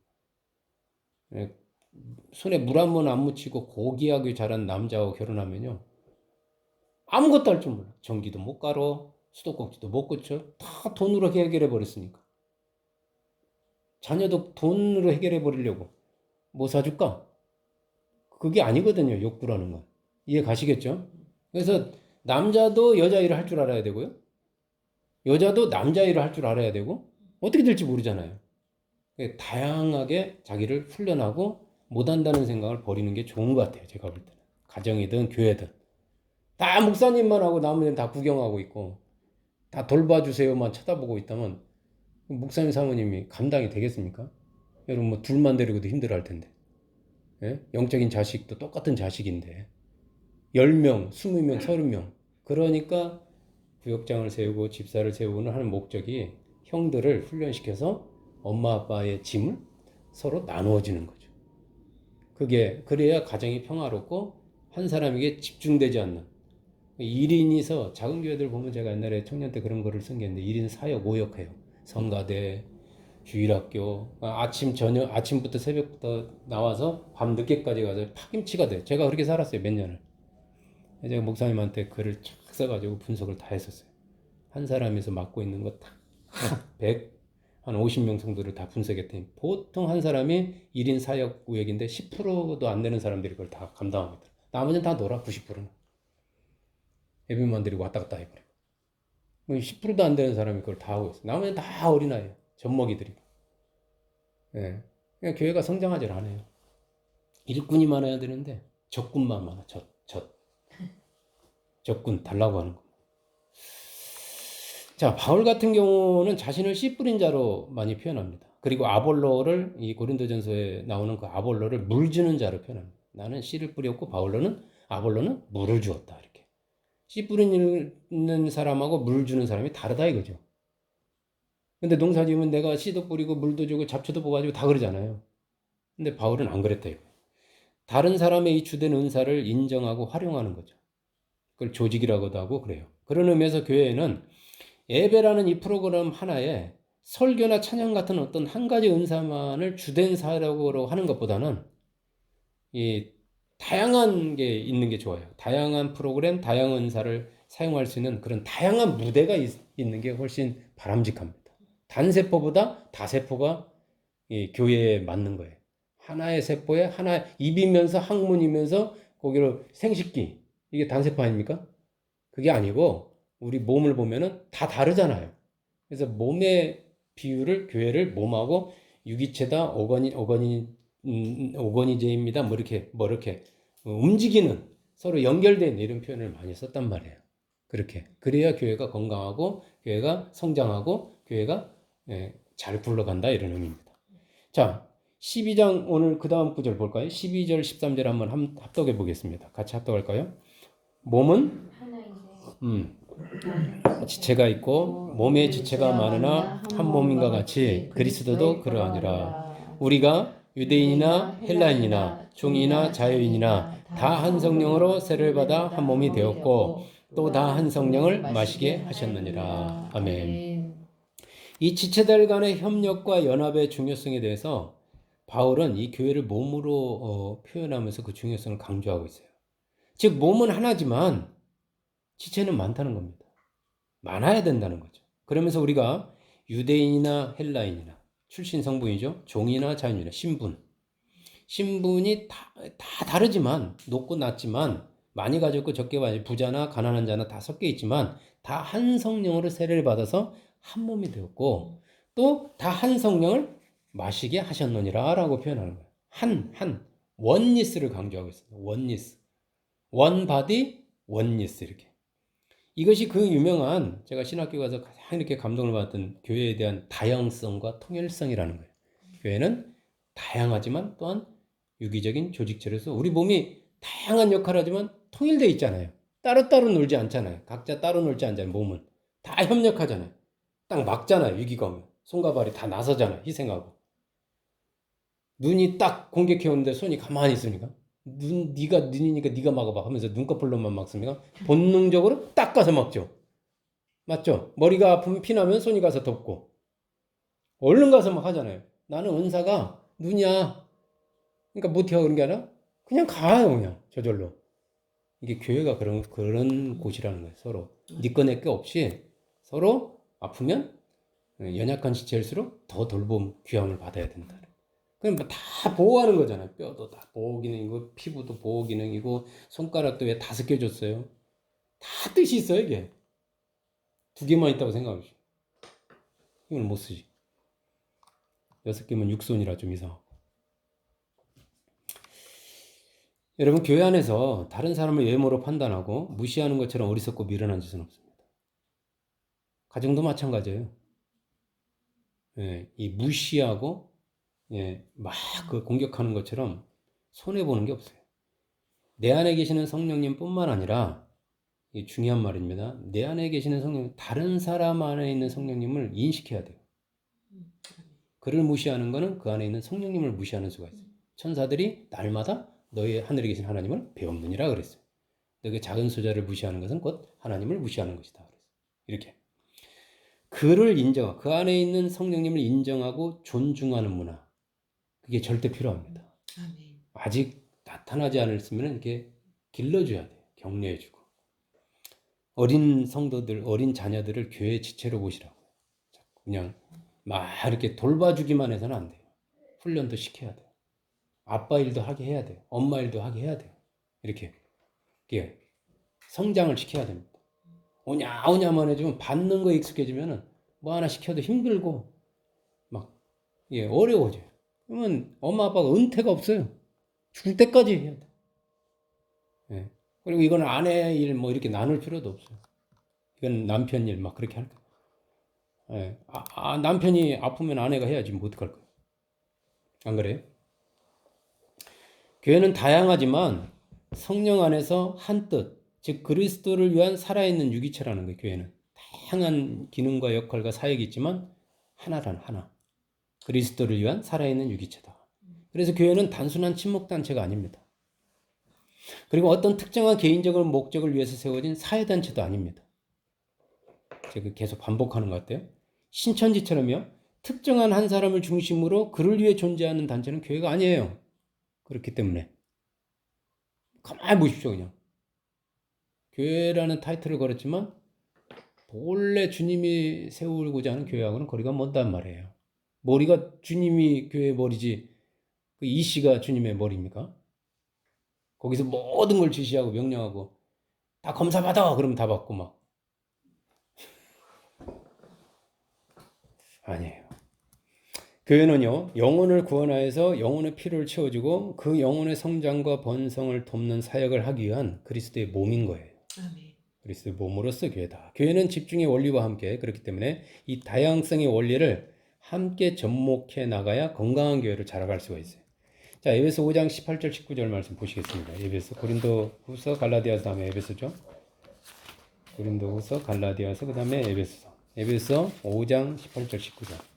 손에 물 한 번 안 묻히고 고귀하게 자란 남자하고 결혼하면요, 아무것도 할 줄 몰라. 전기도 못 갈아, 수도꼭지도 못 고쳐. 다 돈으로 해결해 버렸으니까. 자녀도 돈으로 해결해 버리려고 뭐 사줄까? 그게 아니거든요, 욕구라는 건. 이해 가시겠죠? 그래서 남자도 여자 일을 할 줄 알아야 되고요, 여자도 남자 일을 할 줄 알아야 되고, 어떻게 될지 모르잖아요. 다양하게 자기를 훈련하고 못한다는 생각을 버리는 게 좋은 것 같아요, 제가 볼 때는. 가정이든 교회든. 다 목사님만 하고 나머지는 다 구경하고 있고 다 돌봐주세요만 쳐다보고 있다면 목사님 사모님이 감당이 되겠습니까? 여러분 뭐 둘만 데리고도 힘들어 할 텐데. 영적인 자식도 똑같은 자식인데 10명, 20명, 30명. 그러니까 구역장을 세우고 집사를 세우는 하는 목적이 형들을 훈련시켜서 엄마 아빠의 짐을 서로 나누어지는 거죠. 그래야 가정이 평화롭고 한 사람에게 집중되지 않는 1인이서 작은 교회들 보면 제가 옛날에 청년 때 그런 거를 쓴 게 있는데 1인 사역 5역해요. 성가대, 주일학교, 아침부터 새벽부터 나와서 밤 늦게까지 가서 파김치가 돼. 제가 그렇게 살았어요, 몇 년을. 제가 목사님한테 글을 쫙 써가지고 분석을 다 했었어요. 한 사람에서 맡고 있는 거 다, 100, 한 50명 정도를 다 분석했더니 보통 한 사람이 1인 사역 우역인데 10%도 안 되는 사람들이 그걸 다 감당하고 있더라고요. 나머지는 다 놀아, 90%는. 예비만 드리고 왔다 갔다 해버리고. 10%도 안 되는 사람이 그걸 다 하고 있어요. 나머지는 다 어린아이예요. 젖먹이들이고. 예. 그냥 교회가 성장하지 않아요. 일꾼이 많아야 되는데 적군만 많아. 적군 달라고 하는 거. 자, 바울 같은 경우는 자신을 씨 뿌린 자로 많이 표현합니다. 그리고 아볼로를, 이 고린도전서에 나오는 그 아볼로를 물 주는 자로 표현합니다. 나는 씨를 뿌렸고 아볼로는 물을 주었다. 이렇게. 씨 뿌리는 사람하고 물 주는 사람이 다르다 이거죠. 근데 농사 지으면 내가 씨도 뿌리고 물도 주고 잡초도 뽑아주고 다 그러잖아요. 근데 바울은 안 그랬다 이거. 다른 사람의 이 주된 은사를 인정하고 활용하는 거죠. 그걸 조직이라고도 하고 그래요. 그런 의미에서 교회에는 예배라는 이 프로그램 하나에 설교나 찬양 같은 어떤 한 가지 은사만을 주된 사역으로 하는 것보다는 이 다양한 게 있는 게 좋아요. 다양한 프로그램, 다양한 은사를 사용할 수 있는 그런 다양한 무대가 있는 게 훨씬 바람직합니다. 단세포보다 다세포가 이 교회에 맞는 거예요. 하나의 세포에 하나 입이면서 항문이면서 거기로 생식기, 이게 단세포 아닙니까? 그게 아니고 우리 몸을 보면은 다 다르잖아요. 그래서 몸에 비유를 교회를 몸하고 유기체다 오거니제입니다. 뭐 이렇게 움직이는 서로 연결된 이런 표현을 많이 썼단 말이에요. 그렇게 그래야 교회가 건강하고 교회가 성장하고 교회가 잘 굴러간다 이런 의미입니다. 자, 12장 오늘 그 다음 구절 볼까요? 12절 13절 한번 합독해 보겠습니다. 같이 합독할까요? 몸은 지체가 있고 몸에 지체가 많으나 한 몸인가 같이 그리스도도 그러하니라. 우리가 유대인이나 헬라인이나 종이나 자유인이나 다 한 성령으로 세례를 받아 한 몸이 되었고 또 다 한 성령을 마시게 하셨느니라. 아멘. 이 지체들 간의 협력과 연합의 중요성에 대해서 바울은 이 교회를 몸으로 표현하면서 그 중요성을 강조하고 있어요. 즉 몸은 하나지만 지체는 많다는 겁니다. 많아야 된다는 거죠. 그러면서 우리가 유대인이나 헬라인이나 출신 성분이죠. 종이나 자유인이나 신분이 다 다르지만 높고 낮지만 많이 가졌고 적게 가지고 부자나 가난한 자나 다 섞여 있지만 다 한 성령으로 세례를 받아서 한 몸이 되었고 또 다 한 성령을 마시게 하셨느니라 라고 표현하는 거예요. 원니스를 강조하고 있습니다. 원니스. 원 바디, 원니스 이렇게. 이것이 그 유명한 제가 신학교 가서 가장 이렇게 감동을 받았던 교회에 대한 다양성과 통일성이라는 거예요. 교회는 다양하지만 또한 유기적인 조직체로서 우리 몸이 다양한 역할을 하지만 통일되어 있잖아요. 따로따로 놀지 않잖아요. 각자 따로 놀지 않잖아요. 몸은. 다 협력하잖아요. 딱 막잖아요. 위기가 오면. 손과 발이 다 나서잖아요. 희생하고. 눈이 딱 공격해 오는데 손이 가만히 있습니까? 네가 눈이니까 네가 막아봐 하면서 눈꺼풀로만 막습니까? 본능적으로 딱 가서 막죠. 맞죠? 머리가 아프면 피나면 손이 가서 덮고 얼른 가서 막 하잖아요. 나는 은사가 눈이야. 그러니까 못해요 그런 게 아니라 그냥 가요 그냥 저절로. 이게 교회가 그런 곳이라는 거예요. 서로 네 거 내 거 없이 서로 아프면 연약한 지체일수록 더 돌봄 귀함을 받아야 된다. 그럼 다 보호하는 거잖아요. 뼈도 다 보호 기능이고 피부도 보호 기능이고 손가락도 왜 5개 줬어요? 다 뜻이 있어요 이게. 2개만 있다고 생각하시죠. 이걸 못 쓰지. 6개면 육손이라 좀 이상하고. 여러분 교회 안에서 다른 사람을 외모로 판단하고 무시하는 것처럼 어리석고 미련한 짓은 없습니다. 가정도 마찬가지예요. 이 무시하고 막 그 공격하는 것처럼 손해보는 게 없어요. 내 안에 계시는 성령님뿐만 아니라 중요한 말입니다. 내 안에 계시는 성령, 다른 사람 안에 있는 성령님을 인식해야 돼요. 그를 무시하는 것은 그 안에 있는 성령님을 무시하는 수가 있어요. 천사들이 날마다 너희 하늘에 계신 하나님을 배웠느니라 그랬어요. 너희 작은 소자를 무시하는 것은 곧 하나님을 무시하는 것이다 그랬어요. 이렇게 그를 인정하고 그 안에 있는 성령님을 인정하고 존중하는 문화, 그게 절대 필요합니다. 아직 나타나지 않았으면 이렇게 길러줘야 돼요. 격려해주고. 어린 성도들, 어린 자녀들을 교회 지체로 보시라고요. 그냥 막 이렇게 돌봐주기만 해서는 안 돼요. 훈련도 시켜야 돼요. 아빠 일도 하게 해야 돼요. 엄마 일도 하게 해야 돼요. 이렇게 성장을 시켜야 됩니다. 오냐오냐만 해주면 받는 거에 익숙해지면은 뭐 하나 시켜도 힘들고 막 어려워져요. 그러면 엄마 아빠가 은퇴가 없어요. 죽을 때까지 해야 돼. 그리고 이건 아내 일 뭐 이렇게 나눌 필요도 없어요. 이건 남편 일 막 그렇게 할 거예요. 남편이 아프면 아내가 해야지 뭐 어떡할 거예요. 안 그래요? 교회는 다양하지만 성령 안에서 한 뜻, 즉 그리스도를 위한 살아있는 유기체라는 거예요. 교회는 다양한 기능과 역할과 사역이 있지만 하나란 하나. 그리스도를 위한 살아있는 유기체다. 그래서 교회는 단순한 친목단체가 아닙니다. 그리고 어떤 특정한 개인적인 목적을 위해서 세워진 사회단체도 아닙니다. 제가 계속 반복하는 것 같아요. 신천지처럼요. 특정한 한 사람을 중심으로 그를 위해 존재하는 단체는 교회가 아니에요. 그렇기 때문에 가만히 보십시오. 그냥 교회라는 타이틀을 걸었지만 본래 주님이 세우고자 하는 교회하고는 거리가 먼단 말이에요. 머리가 주님이 교회의 머리지 그 이씨가 주님의 머리입니까? 거기서 모든 걸 지시하고 명령하고 다 검사받아 그러면 다 받고 막 아니에요. 교회는요, 영혼을 구원하여서 영혼의 필요를 채워주고 그 영혼의 성장과 번성을 돕는 사역을 하기 위한 그리스도의 몸인 거예요.
아멘.
그리스도의 몸으로서 교회다. 교회는 집중의 원리와 함께 그렇기 때문에 이 다양성의 원리를 함께 접목해 나가야 건강한 교회를 자라갈 수가 있어요. 자, 에베소 5장 18절 19절 말씀 보시겠습니다. 에베소, 고린도후서, 갈라디아서 다음에 에베소죠. 고린도후서, 갈라디아서, 그 다음에 에베소. 에베소 5장 18절 19절.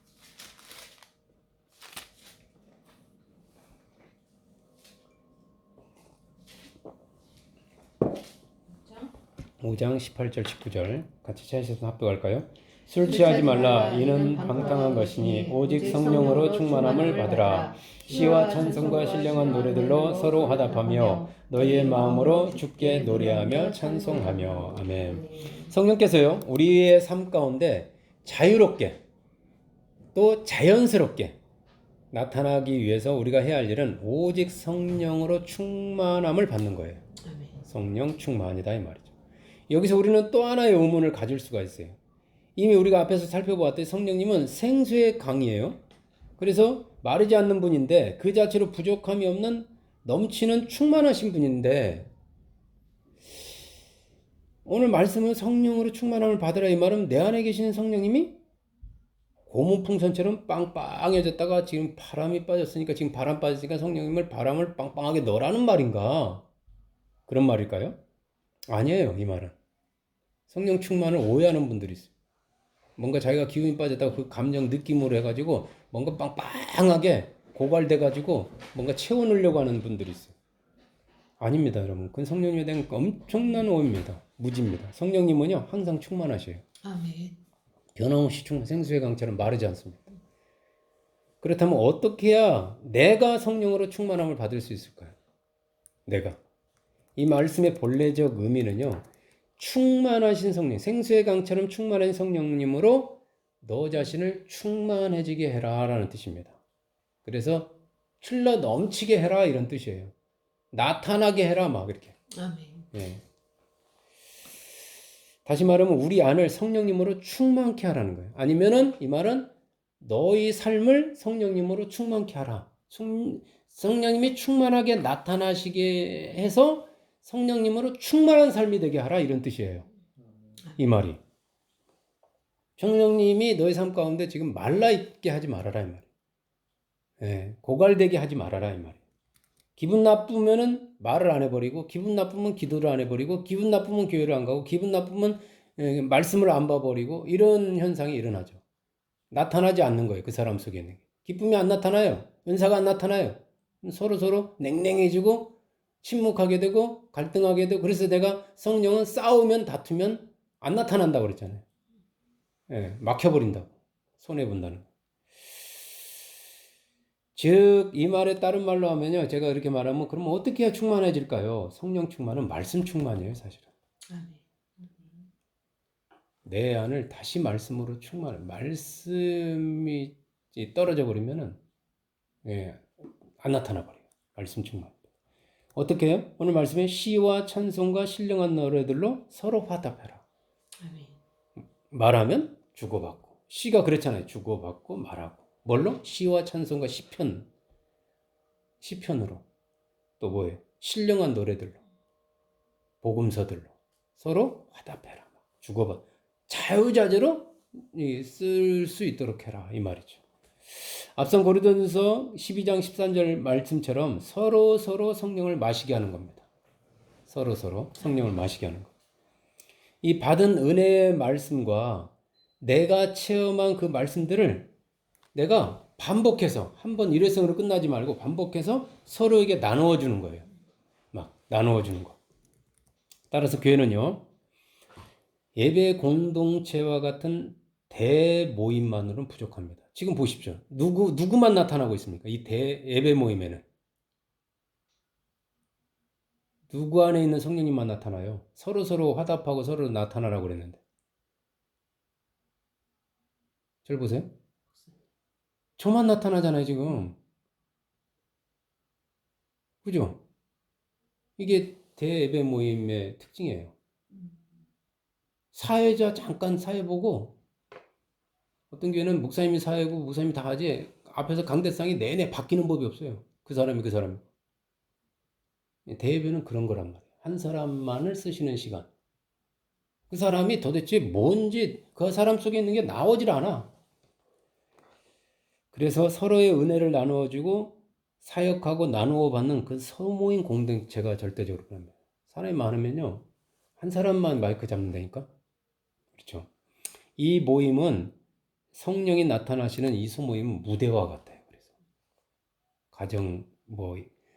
5장 18절 19절 같이 찾으셔서 합독할까요? 술 취하지 말라. 이는 방탕한 것이니 오직 성령으로 충만함을 받으라. 시와 찬송과 신령한 노래들로 서로 화답하며 너희의 마음으로 주께 노래하며 찬송하며. 아멘. 성령께서요, 우리의 삶 가운데 자유롭게 또 자연스럽게 나타나기 위해서 우리가 해야 할 일은 오직 성령으로 충만함을 받는 거예요.
아멘.
성령 충만이다 이 말이죠. 여기서 우리는 또 하나의 의문을 가질 수가 있어요. 이미 우리가 앞에서 살펴보았듯이 성령님은 생수의 강이에요. 그래서 마르지 않는 분인데 그 자체로 부족함이 없는 넘치는 충만하신 분인데, 오늘 말씀은 성령으로 충만함을 받으라 이 말은 내 안에 계시는 성령님이 고무풍선처럼 빵빵해졌다가 지금 바람이 빠졌으니까, 지금 바람 빠졌으니까 성령님을 바람을 빵빵하게 넣으라는 말인가? 그런 말일까요? 아니에요. 이 말은 성령 충만을 오해하는 분들이 있어요. 뭔가 자기가 기운이 빠졌다고 그 감정 느낌으로 해가지고 뭔가 빵빵하게 고갈돼가지고 뭔가 채워넣으려고 하는 분들이 있어요. 아닙니다, 여러분. 그건 성령님에 대한 엄청난 오해입니다. 무지입니다. 성령님은요 항상 충만하셔요.
아멘.
변함없이 생수의 강처럼 마르지 않습니다. 그렇다면 어떻게 해야 내가 성령으로 충만함을 받을 수 있을까요? 내가. 이 말씀의 본래적 의미는요, 충만하신 성령, 생수의 강처럼 충만한 성령님으로 너 자신을 충만해지게 해라 라는 뜻입니다. 그래서 출러 넘치게 해라 이런 뜻이에요. 나타나게 해라 막 이렇게.
아멘.
예. 다시 말하면 우리 안을 성령님으로 충만케 하라는 거예요. 아니면은 이 말은 너희 삶을 성령님으로 충만케 하라. 성령님이 충만하게 나타나시게 해서 성령님으로 충만한 삶이 되게 하라 이런 뜻이에요. 이 말이. 성령님이 너희 삶 가운데 지금 말라있게 하지 말아라 이 말이에요. 예, 고갈되게 하지 말아라 이 말이에요. 기분 나쁘면은 말을 안 해버리고, 기분 나쁘면 기도를 안 해버리고, 기분 나쁘면 교회를 안 가고, 기분 나쁘면 말씀을 안 봐버리고, 이런 현상이 일어나죠. 나타나지 않는 거예요. 그 사람 속에는. 기쁨이 안 나타나요. 은사가 안 나타나요. 서로 냉랭해지고 침묵하게 되고 갈등하게 되고. 그래서 내가 성령은 싸우면 다투면 안 나타난다고 그랬잖아요. 예, 막혀버린다고. 손해본다는 거. 즉, 이 말에 다른 말로 하면요, 제가 이렇게 말하면 그러면 어떻게 해야 충만해질까요? 성령 충만은 말씀 충만이에요, 사실은.
아멘.
내 안을 다시 말씀으로 충만해. 말씀이 떨어져 버리면은, 예, 안 나타나 버려요. 말씀 충만. 어떻게 해요? 오늘 말씀에 시와 찬송과 신령한 노래들로 서로 화답해라.
아멘.
말하면 주고받고. 시가 그렇잖아요. 주고받고 말하고. 뭘로? 시와 찬송과 시편으로. 또 뭐예요? 신령한 노래들로. 복음서들로. 서로 화답해라. 주고받. 자유자재로 쓸 수 있도록 해라. 이 말이죠. 앞선 고린도전서 12장 13절 말씀처럼 서로 성령을 마시게 하는 겁니다. 서로 성령을 마시게 하는 것. 이 받은 은혜의 말씀과 내가 체험한 그 말씀들을 내가 반복해서, 한번 일회성으로 끝나지 말고 반복해서 서로에게 나누어 주는 거예요. 막 나누어 주는 거. 따라서 교회는요, 예배 공동체와 같은 대모임만으로는 부족합니다. 지금 보십시오. 누구만 나타나고 있습니까? 이 예배 모임에는. 누구 안에 있는 성령님만 나타나요? 서로 화답하고 서로 나타나라고 그랬는데. 잘 보세요. 저만 나타나잖아요, 지금. 그죠? 이게 대예배 모임의 특징이에요. 사회자 잠깐 사회 보고, 어떤 교회는 목사님이 사회고 목사님이 다 하지
앞에서 강대상이 내내 바뀌는 법이 없어요. 그 사람이. 대예배는 그런 거란 말이에요. 한 사람만을 쓰시는 시간. 그 사람이 도대체 뭔지 그 사람 속에 있는 게 나오질 않아. 그래서 서로의 은혜를 나누어주고 사역하고 나누어 받는 그 소모임 공동체가 절대적으로 그럽니다. 사람이 많으면요, 한 사람만 마이크 잡는다니까. 그렇죠. 이 모임은 성령이 나타나시는 이 소모임은 무대와 같아요. 그래서 가정,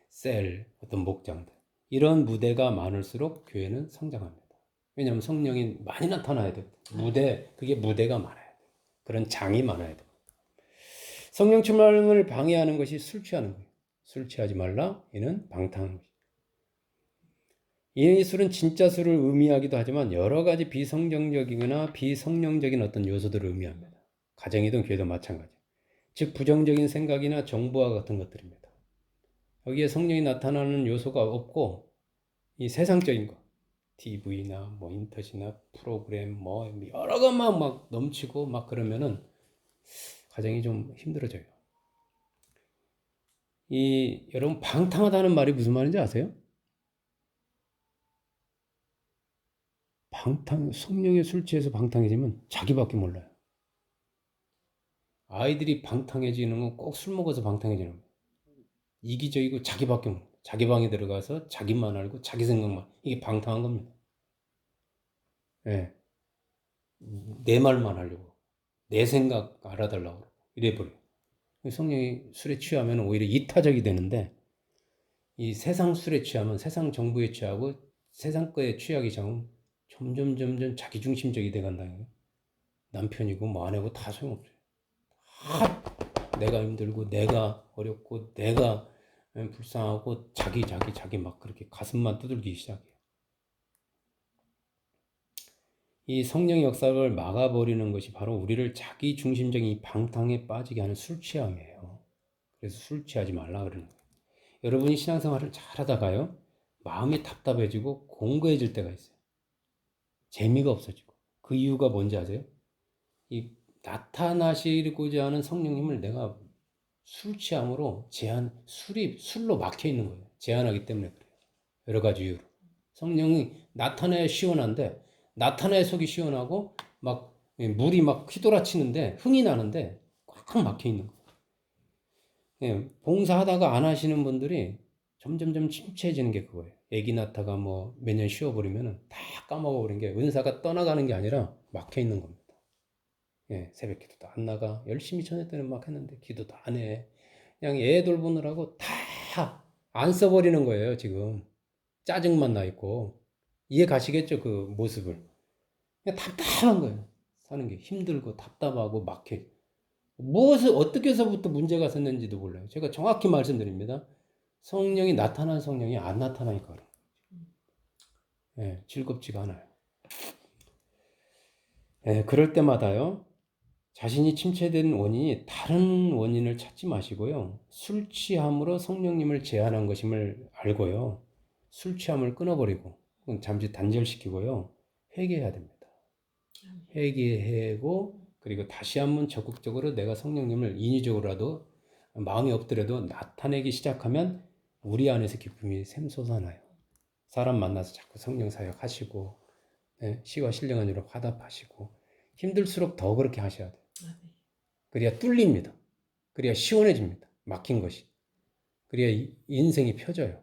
셀, 어떤 목장들 이런 무대가 많을수록 교회는 성장합니다. 왜냐하면 성령이 많이 나타나야 돼요. 그게 무대가 많아야 돼요. 그런 장이 많아야 돼요. 성령 충만을 방해하는 것이 술 취하는 거예요. 술 취하지 말라. 이는 방탕한 것이죠. 이 술은 진짜 술을 의미하기도 하지만 여러 가지 비성경적이거나 비성령적인 어떤 요소들을 의미합니다. 가정이든 교회도 마찬가지. 즉 부정적인 생각이나 정보와 같은 것들입니다. 여기에 성령이 나타나는 요소가 없고 이 세상적인 거, TV나 인터넷이나 프로그램 여러 것만 막 넘치고 막 그러면은 가정이 좀 힘들어져요. 여러분 방탕하다는 말이 무슨 말인지 아세요? 성령에 술 취해서 방탕해지면 자기밖에 몰라요. 아이들이 방탕해지는 건 꼭 술 먹어서 방탕해지는 거예요. 이기적이고 자기밖에 몰라요. 자기 방에 들어가서 자기만 알고 자기 생각만. 이게 방탕한 겁니다. 네. 내 말만 하려고. 내 생각 알아달라고. 이래버려요. 성령이 술에 취하면 오히려 이타적이 되는데 이 세상 술에 취하면 세상 정부에 취하고 세상 거에 취하기 시작하면 점점 자기중심적이 돼간다는 거예요. 남편이고 아내고 다 소용없어요. 내가 힘들고 내가 어렵고 내가 불쌍하고 자기 막 그렇게 가슴만 두들기기 시작해요. 이 성령의 역사를 막아버리는 것이 바로 우리를 자기중심적인 이 방탕에 빠지게 하는 술 취함이에요. 그래서 술 취하지 말라 그러는 거예요. 여러분이 신앙생활을 잘하다가요, 마음이 답답해지고 공고해질 때가 있어요. 재미가 없어지고. 그 이유가 뭔지 아세요? 이 나타나시고자 하는 성령님을 내가 술 취함으로 술로 막혀 있는 거예요. 제한하기 때문에 그래요. 여러 가지 이유로. 성령이 나타나야 시원한데, 나타나야 속이 시원하고, 물이 막 휘돌아치는데, 흥이 나는데, 꽉 막혀 있는 거예요. 예, 봉사하다가 안 하시는 분들이 점점점 침체해지는 게 그거예요. 애기 낳다가 몇 년 쉬어버리면 다 까먹어버린 게 은사가 떠나가는 게 아니라 막혀 있는 겁니다. 예, 새벽 기도도 안 나가. 열심히 전에 때는 막 했는데 기도도 안 해. 그냥 애 돌보느라고 다 안 써버리는 거예요, 지금. 짜증만 나 있고. 이해 가시겠죠, 그 모습을. 그냥 답답한 거예요. 사는 게 힘들고 답답하고 막혀. 어떻게 해서부터 문제가 생겼는지도 몰라요. 제가 정확히 말씀드립니다. 성령이 나타난 성령이 안 나타나니까 그래요. 예, 즐겁지가 않아요. 예, 그럴 때마다요, 자신이 침체된 원인이 다른 원인을 찾지 마시고요. 술 취함으로 성령님을 제한한 것임을 알고요. 술 취함을 끊어버리고 잠시 단절시키고요. 회개해야 됩니다. 회개하고 그리고 다시 한번 적극적으로 내가 성령님을 인위적으로라도 마음이 없더라도 나타내기 시작하면 우리 안에서 기쁨이 샘솟아나요. 사람 만나서 자꾸 성령 사역하시고 시와 신령한 일로 화답하시고 힘들수록 더 그렇게 하셔야 돼요. 그래야 뚫립니다. 그래야 시원해집니다. 막힌 것이. 그래야 인생이 펴져요.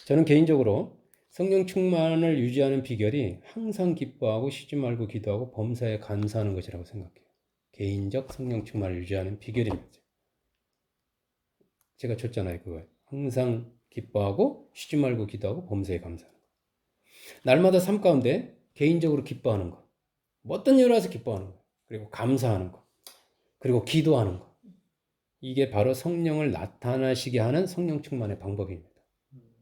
저는 개인적으로 성령 충만을 유지하는 비결이 항상 기뻐하고 쉬지 말고 기도하고 범사에 감사하는 것이라고 생각해요. 개인적 성령 충만을 유지하는 비결입니다. 제가 줬잖아요, 그거. 항상 기뻐하고 쉬지 말고 기도하고 범사에 감사하는 거. 날마다 삶 가운데 개인적으로 기뻐하는 거. 어떤 일을 해서 기뻐하는 거. 그리고 감사하는 거. 그리고 기도하는 거. 이게 바로 성령을 나타나시게 하는 성령 충만의 방법입니다.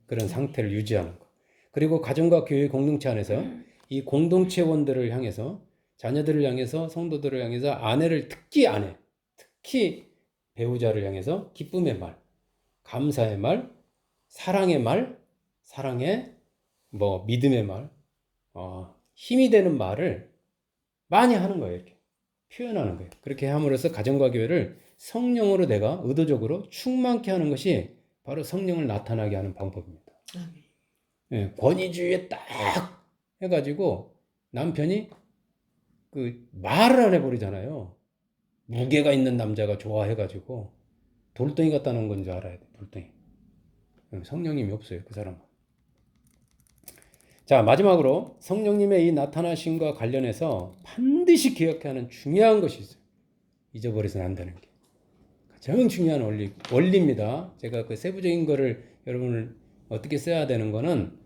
그런 상태를 유지하는 거. 그리고 가정과 교회 공동체 안에서 이 공동체원들을 향해서 자녀들을 향해서 성도들을 향해서 특히 배우자를 향해서 기쁨의 말, 감사의 말, 사랑의 말, 믿음의 말, 힘이 되는 말을 많이 하는 거예요. 이렇게. 표현하는 거예요. 그렇게 함으로써 가정과 교회를 성령으로 내가 의도적으로 충만케 하는 것이 바로 성령을 나타나게 하는 방법입니다.
아멘.
예, 권위주의에 딱 해가지고 남편이 그 말을 안 해버리잖아요. 무게가 있는 남자가 좋아해가지고 돌덩이 갖다 놓은 건 줄 알아야 돼. 돌덩이. 성령님이 없어요. 그 사람은. 자, 마지막으로 성령님의 이 나타나심과 관련해서 반드시 기억해야 하는 중요한 것이 있어요. 잊어버려서는 안 되는 게. 가장 중요한 원리입니다. 제가 그 세부적인 거를 여러분을 어떻게 써야 되는 거는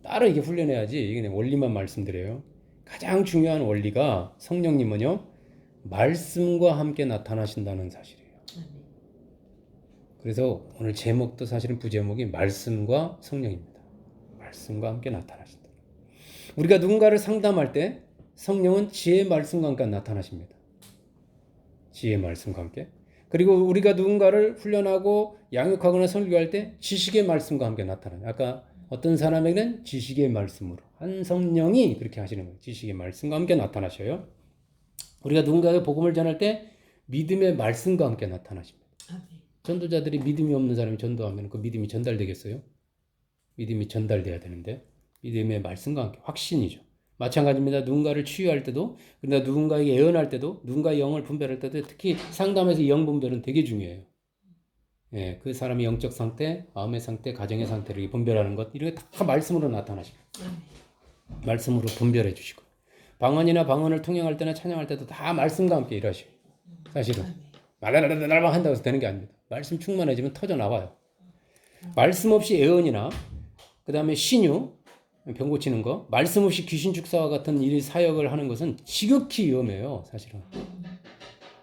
따로 이게 훈련해야지. 이게 그냥 원리만 말씀드려요. 가장 중요한 원리가 성령님은요, 말씀과 함께 나타나신다는 사실이에요.
아멘.
그래서 오늘 제목도 사실은 부제목이 말씀과 성령입니다. 말씀과 함께 나타나신다. 우리가 누군가를 상담할 때 성령은 지혜의 말씀과 함께 나타나십니다. 지혜의 말씀과 함께. 그리고 우리가 누군가를 훈련하고 양육하거나 설교할 때 지식의 말씀과 함께 나타나요. 아까 어떤 사람에게는 지식의 말씀으로, 한 성령이 그렇게 하시는 거예요. 지식의 말씀과 함께 나타나셔요. 우리가 누군가에게 복음을 전할 때 믿음의 말씀과 함께 나타나십니다.
아멘.
전도자들이 믿음이 없는 사람이 전도하면 그 믿음이 전달되겠어요? 믿음이 전달돼야 되는데 믿음의 말씀과 함께 확신이죠. 마찬가지입니다. 누군가를 치유할 때도, 그러나 누군가에게 예언할 때도, 누군가의 영을 분별할 때도, 특히 상담에서 영 분별은 되게 중요해요. 예, 그 사람의 영적 상태, 마음의 상태, 가정의 상태를 분별하는 것, 이런 게 다 말씀으로 나타나십니다.
아멘.
말씀으로 분별해 주시고, 방언이나 방언을 통역할 때나 찬양할 때도 다 말씀과 함께 일하셔요. 사실은 말랄랄랄랄 한다고 해서 되는 게 아닙니다. 말씀 충만해지면 터져 나와요. 말씀 없이 예언이나 그 다음에 신유, 병 고치는 거, 말씀 없이 귀신 축사와 같은 일 사역을 하는 것은 지극히 위험해요. 사실은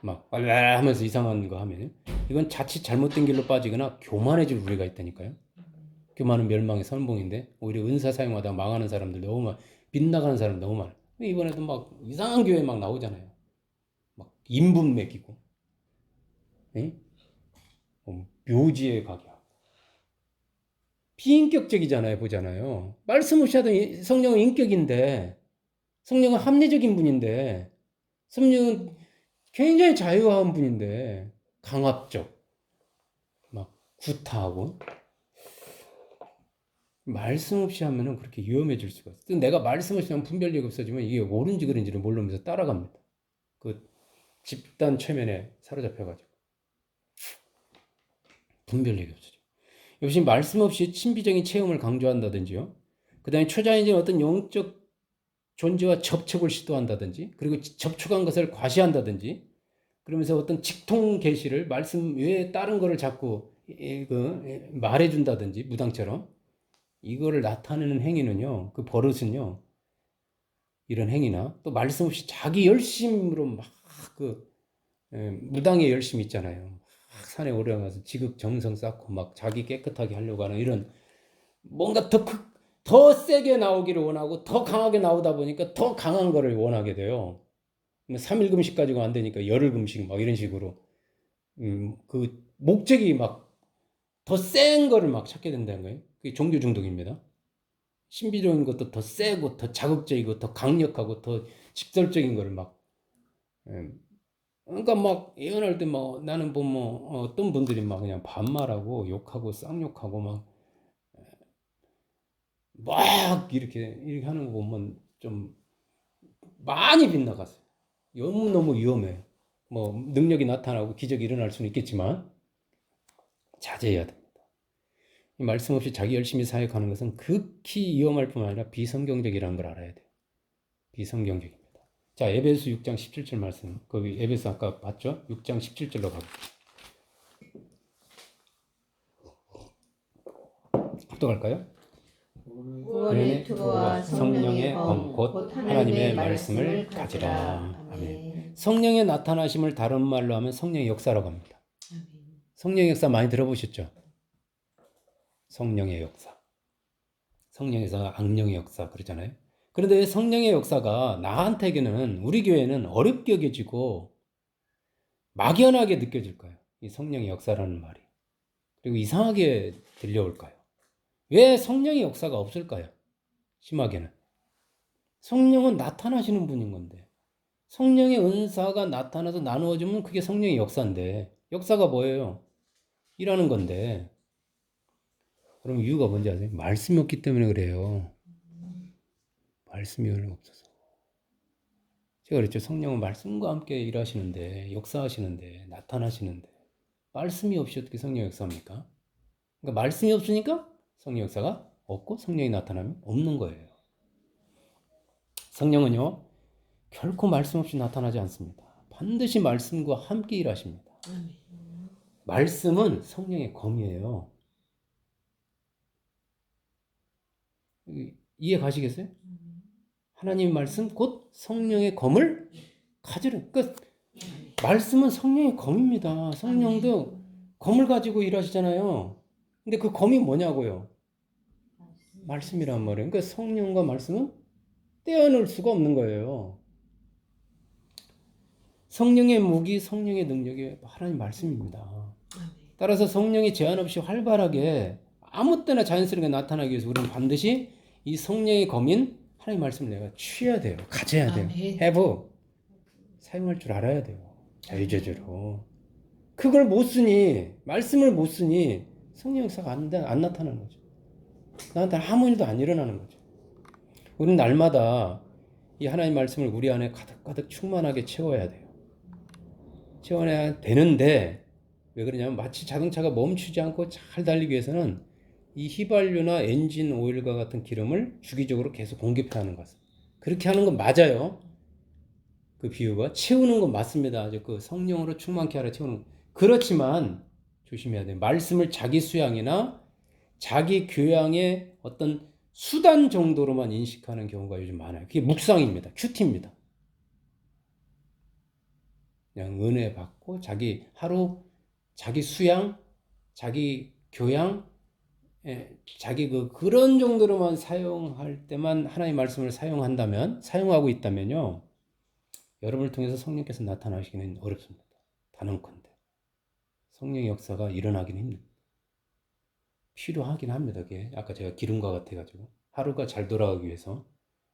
막 말랄랄 하면서 이상한 거 하면 이건 자칫 잘못된 길로 빠지거나 교만해질 우리가 있다니까요. 교만은 멸망의 선봉인데 오히려 은사 사용하다가 망하는 사람들 너무 많아. 빗나가는 사람 너무 많아. 이번에도 막 이상한 교회 막 나오잖아요. 막 인분 먹이고, 예? 묘지에 가게 하고. 비인격적이잖아요, 보잖아요. 말씀 없이 하던 성령은 인격인데, 성령은 합리적인 분인데, 성령은 굉장히 자유한 분인데, 강압적, 막 구타하고. 말씀 없이 하면은 그렇게 위험해질 수가 있어요. 내가 말씀 없이 하면 분별력이 없어지면 이게 옳은지 그른지를 모르면서 따라갑니다. 그 집단 최면에 사로잡혀가지고. 분별력이 없어져. 역시 말씀 없이 신비적인 체험을 강조한다든지요. 그 다음에 초자연적인 어떤 영적 존재와 접촉을 시도한다든지, 그리고 접촉한 것을 과시한다든지, 그러면서 어떤 직통 계시를 말씀 외에 다른 거를 자꾸 말해준다든지, 무당처럼. 이거를 나타내는 행위는요, 그 버릇은요, 이런 행위나 또 말씀 없이 자기 열심으로 막 무당의 열심이 있잖아요. 막 산에 올라가서 지극정성 쌓고 막 자기 깨끗하게 하려고 하는 이런 뭔가 더 세게 나오기를 원하고 더 강하게 나오다 보니까 더 강한 거를 원하게 돼요. 3일 금식 가지고 안 되니까 열흘 금식 막 이런 식으로 그 목적이 막 더 센 거를 막 찾게 된다는 거예요. 그게 종교 중독입니다. 신비적인 것도 더 세고 더 자극적이고 더 강력하고 더 직설적인 거를 막 그러니까 막 예언할 때 막 나는 어떤 분들이 막 그냥 반말하고 욕하고 쌍욕하고 막 이렇게 하는 거 보면 좀 많이 빗나갔어요. 너무 위험해요. 뭐 능력이 나타나고 기적이 일어날 수는 있겠지만 자제해야 됩니다. 말씀 없이 자기 열심히 사역하는 것은 극히 위험할 뿐만 아니라 비성경적이라는 걸 알아야 돼요. 비성경적입니다. 자, 에베소 6장 17절 말씀. 거기 에베소 아까 봤죠? 6장 17절로 가볼게요. 합독할까요?
구원의 투와 성령의 검,
곧 하나님의 말씀을 가지라. 아멘. 성령의 나타나심을 다른 말로 하면 성령의 역사라고 합니다. 성령의 역사 많이 들어보셨죠? 성령의 역사. 성령에서 악령의 역사 그러잖아요. 그런데 성령의 역사가 나한테는 우리 교회는 어렵게 여겨지고 막연하게 느껴질까요? 이 성령의 역사라는 말이. 그리고 이상하게 들려올까요? 왜 성령의 역사가 없을까요? 심하게는. 성령은 나타나시는 분인 건데. 성령의 은사가 나타나서 나누어지면 그게 성령의 역사인데, 역사가 뭐예요? 일하는 건데. 그럼 이유가 뭔지 아세요? 말씀이 없기 때문에 그래요. 말씀이 없어서. 제가 그랬죠. 성령은 말씀과 함께 일하시는데, 역사하시는데, 나타나시는데, 말씀이 없이 어떻게 성령 역사합니까? 그러니까 말씀이 없으니까 성령 역사가 없고 성령이 나타나면 없는 거예요. 성령은요, 결코 말씀 없이 나타나지 않습니다. 반드시 말씀과 함께 일하십니다. 말씀은 성령의 검이에요. 이해 가시겠어요? 하나님의 말씀 곧 성령의 검을 가지는. 그러니까 말씀은 성령의 검입니다. 성령도 검을 가지고 일하시잖아요. 근데 그 검이 뭐냐고요? 말씀이란 말이에요. 그러니까 성령과 말씀은 떼어놓을 수가 없는 거예요. 성령의 무기, 성령의 능력이 하나님 말씀입니다. 따라서 성령이 제한 없이 활발하게 아무 때나 자연스럽게 나타나기 위해서 우리는 반드시 이 성령의 검인 하나님 말씀을 내가 취해야 돼요. 가져야 돼요. have. 사용할 줄 알아야 돼요. 자유자재로. 그걸 못 쓰니, 말씀을 못 쓰니 성령 역사가 안 나타나는 거죠. 나한테 아무 일도 안 일어나는 거죠. 우리는 날마다 이 하나님 말씀을 우리 안에 가득가득 충만하게 채워야 돼요. 채워야 되는데 왜 그러냐면 마치 자동차가 멈추지 않고 잘 달리기 위해서는 이 휘발유나 엔진 오일과 같은 기름을 주기적으로 계속 공급해야 하는 것. 그렇게 하는 건 맞아요. 그 비유가 채우는 건 맞습니다. 아주 그 성령으로 충만케 하라 채우는 거. 그렇지만 조심해야 돼요. 말씀을 자기 수양이나 자기 교양의 어떤 수단 정도로만 인식하는 경우가 요즘 많아요. 그게 묵상입니다. 큐티입니다. 그냥 은혜 받고 자기 하루 자기 수양, 자기 교양, 자기 그런 정도로만 사용할 때만 하나님의 말씀을 사용하고 있다면요, 여러분을 통해서 성령께서 나타나시기는 어렵습니다. 단언컨대 성령의 역사가 일어나기는 힘듭니다. 필요하긴 합니다. 그게 아까 제가 기름과 같아가지고 하루가 잘 돌아가기 위해서,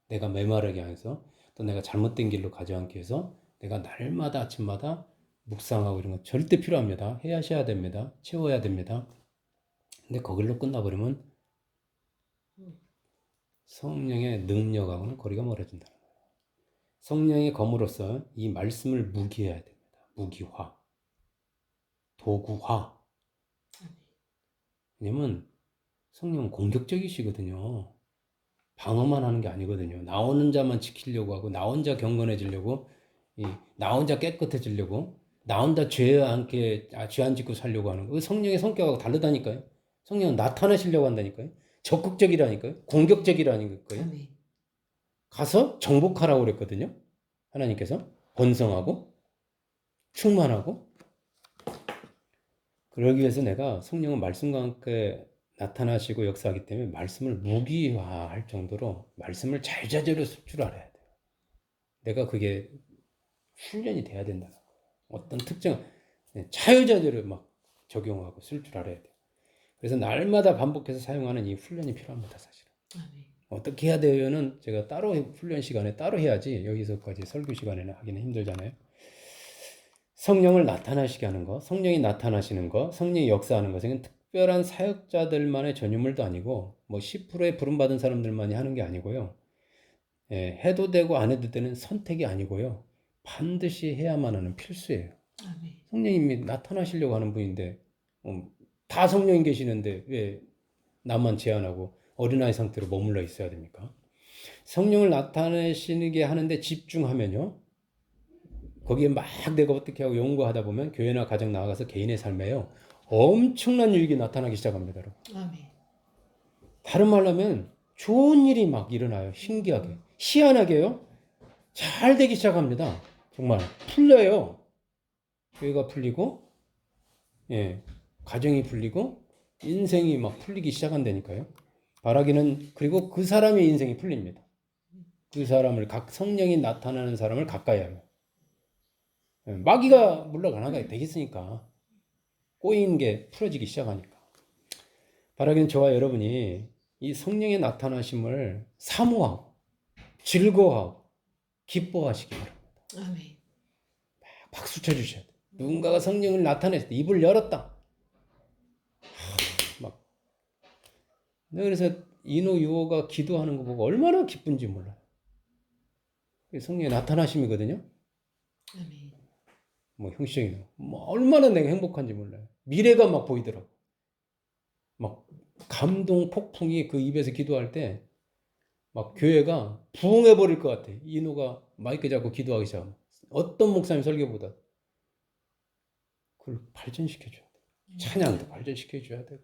내가 메마르게 해서, 또 내가 잘못된 길로 가지 않기 위해서 내가 날마다 아침마다 묵상하고 이런 거 절대 필요합니다. 하셔야 됩니다. 채워야 됩니다. 근데 거길로 끝나버리면 성령의 능력하고는 거리가 멀어진다는 거예요. 성령의 검으로서 이 말씀을 무기해야 됩니다. 무기화, 도구화. 왜냐면 성령은 공격적이시거든요. 방어만 하는 게 아니거든요. 나 혼자만 지키려고 하고, 나 혼자 경건해지려고, 나 혼자 깨끗해지려고, 나 혼자 죄 안 짓고 살려고 하는 거. 성령의 성격하고 다르다니까요. 성령은 나타나시려고 한다니까요. 적극적이라니까요. 공격적이라니까요. 가서 정복하라고 그랬거든요. 하나님께서 번성하고 충만하고. 그러기 위해서 내가 성령은 말씀과 함께 나타나시고 역사하기 때문에 말씀을 무기화할 정도로 말씀을 자유자재로 쓸 줄 알아야 돼요. 내가 그게 훈련이 돼야 된다는 거예요. 어떤 특정 자유자재로 막 적용하고 쓸 줄 알아야 돼요. 그래서 날마다 반복해서 사용하는 이 훈련이 필요합니다, 사실은. 어떻게 해야 되요는 제가 따로 훈련 시간에 따로 해야지 여기서까지 설교 시간에는 하기는 힘들잖아요. 성령을 나타나시게 하는 거, 성령이 나타나시는 거, 성령이 역사하는 것은 특별한 사역자들만의 전유물도 아니고 뭐 10%의 부름받은 사람들만이 하는 게 아니고요. 해도 되고 안 해도 되는 선택이 아니고요. 반드시 해야만 하는 필수예요. 성령님이 나타나시려고 하는 분인데 다 성령이 계시는데 왜 나만 제한하고 어린아이 상태로 머물러 있어야 됩니까? 성령을 나타내시게 하는데 집중하면요, 거기에 막 내가 어떻게 하고 연구하다 보면 교회나 가정 나아가서 개인의 삶에요 엄청난 유익이 나타나기 시작합니다. 다른 말로 하면 좋은 일이 막 일어나요. 신기하게, 희한하게요, 잘 되기 시작합니다. 정말 풀려요. 교회가 풀리고, 가정이 풀리고, 인생이 막 풀리기 시작한다니까요. 바라기는, 그리고 그 사람의 인생이 풀립니다. 그 사람을, 성령이 나타나는 사람을 가까이 하면. 마귀가 물러가나가 되겠으니까. 꼬인 게 풀어지기 시작하니까. 바라기는 저와 여러분이 이 성령의 나타나심을 사모하고, 즐거워하고, 기뻐하시기 바랍니다.
아멘.
박수 쳐주셔야 돼. 누군가가 성령을 나타냈을 때 입을 열었다. 막. 그래서 이노 유오가 기도하는 거 보고 얼마나 기쁜지 몰라요. 성령의 나타나심이거든요.
아멘.
뭐 형식적인 거. 뭐 얼마나 내가 행복한지 몰라요. 미래가 막 보이더라고. 막 감동 폭풍이 그 입에서 기도할 때 막 교회가 부흥해 버릴 것 같아. 이노가 마이크 잡고 기도하기 시작하면 어떤 목사님 설교보다 그걸 발전시켜줘야 돼. 찬양도 발전시켜줘야 되고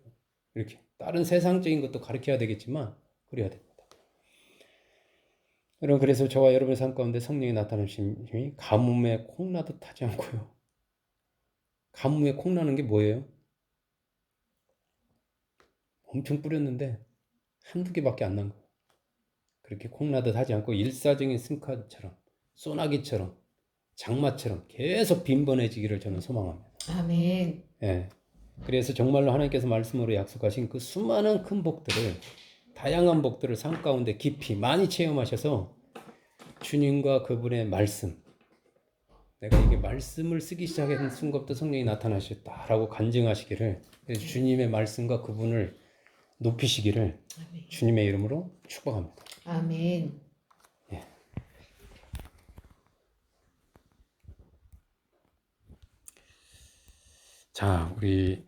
이렇게 다른 세상적인 것도 가르쳐야 되겠지만 그래야 됩니다. 여러분 그래서 저와 여러분의 삶 가운데 성령이 나타나심이 가뭄에 콩나듯 하지 않고요. 가뭄에 콩나는 게 뭐예요? 엄청 뿌렸는데 한두 개밖에 안 난 거예요. 그렇게 콩나듯 하지 않고 일사적인 승카처럼 소나기처럼 장마처럼 계속 빈번해지기를 저는 소망합니다.
아멘.
예. 그래서 정말로 하나님께서 말씀으로 약속하신 그 수많은 큰 복들을 다양한 복들을 삶 가운데 깊이 많이 체험하셔서 주님과 그분의 말씀 내가 이게 말씀을 쓰기 시작한 순간부터 성령이 나타나셨다라고 간증하시기를 그래서 주님의 말씀과 그분을 높이시기를
아멘.
주님의 이름으로 축복합니다.
아멘.
예. 자, 우리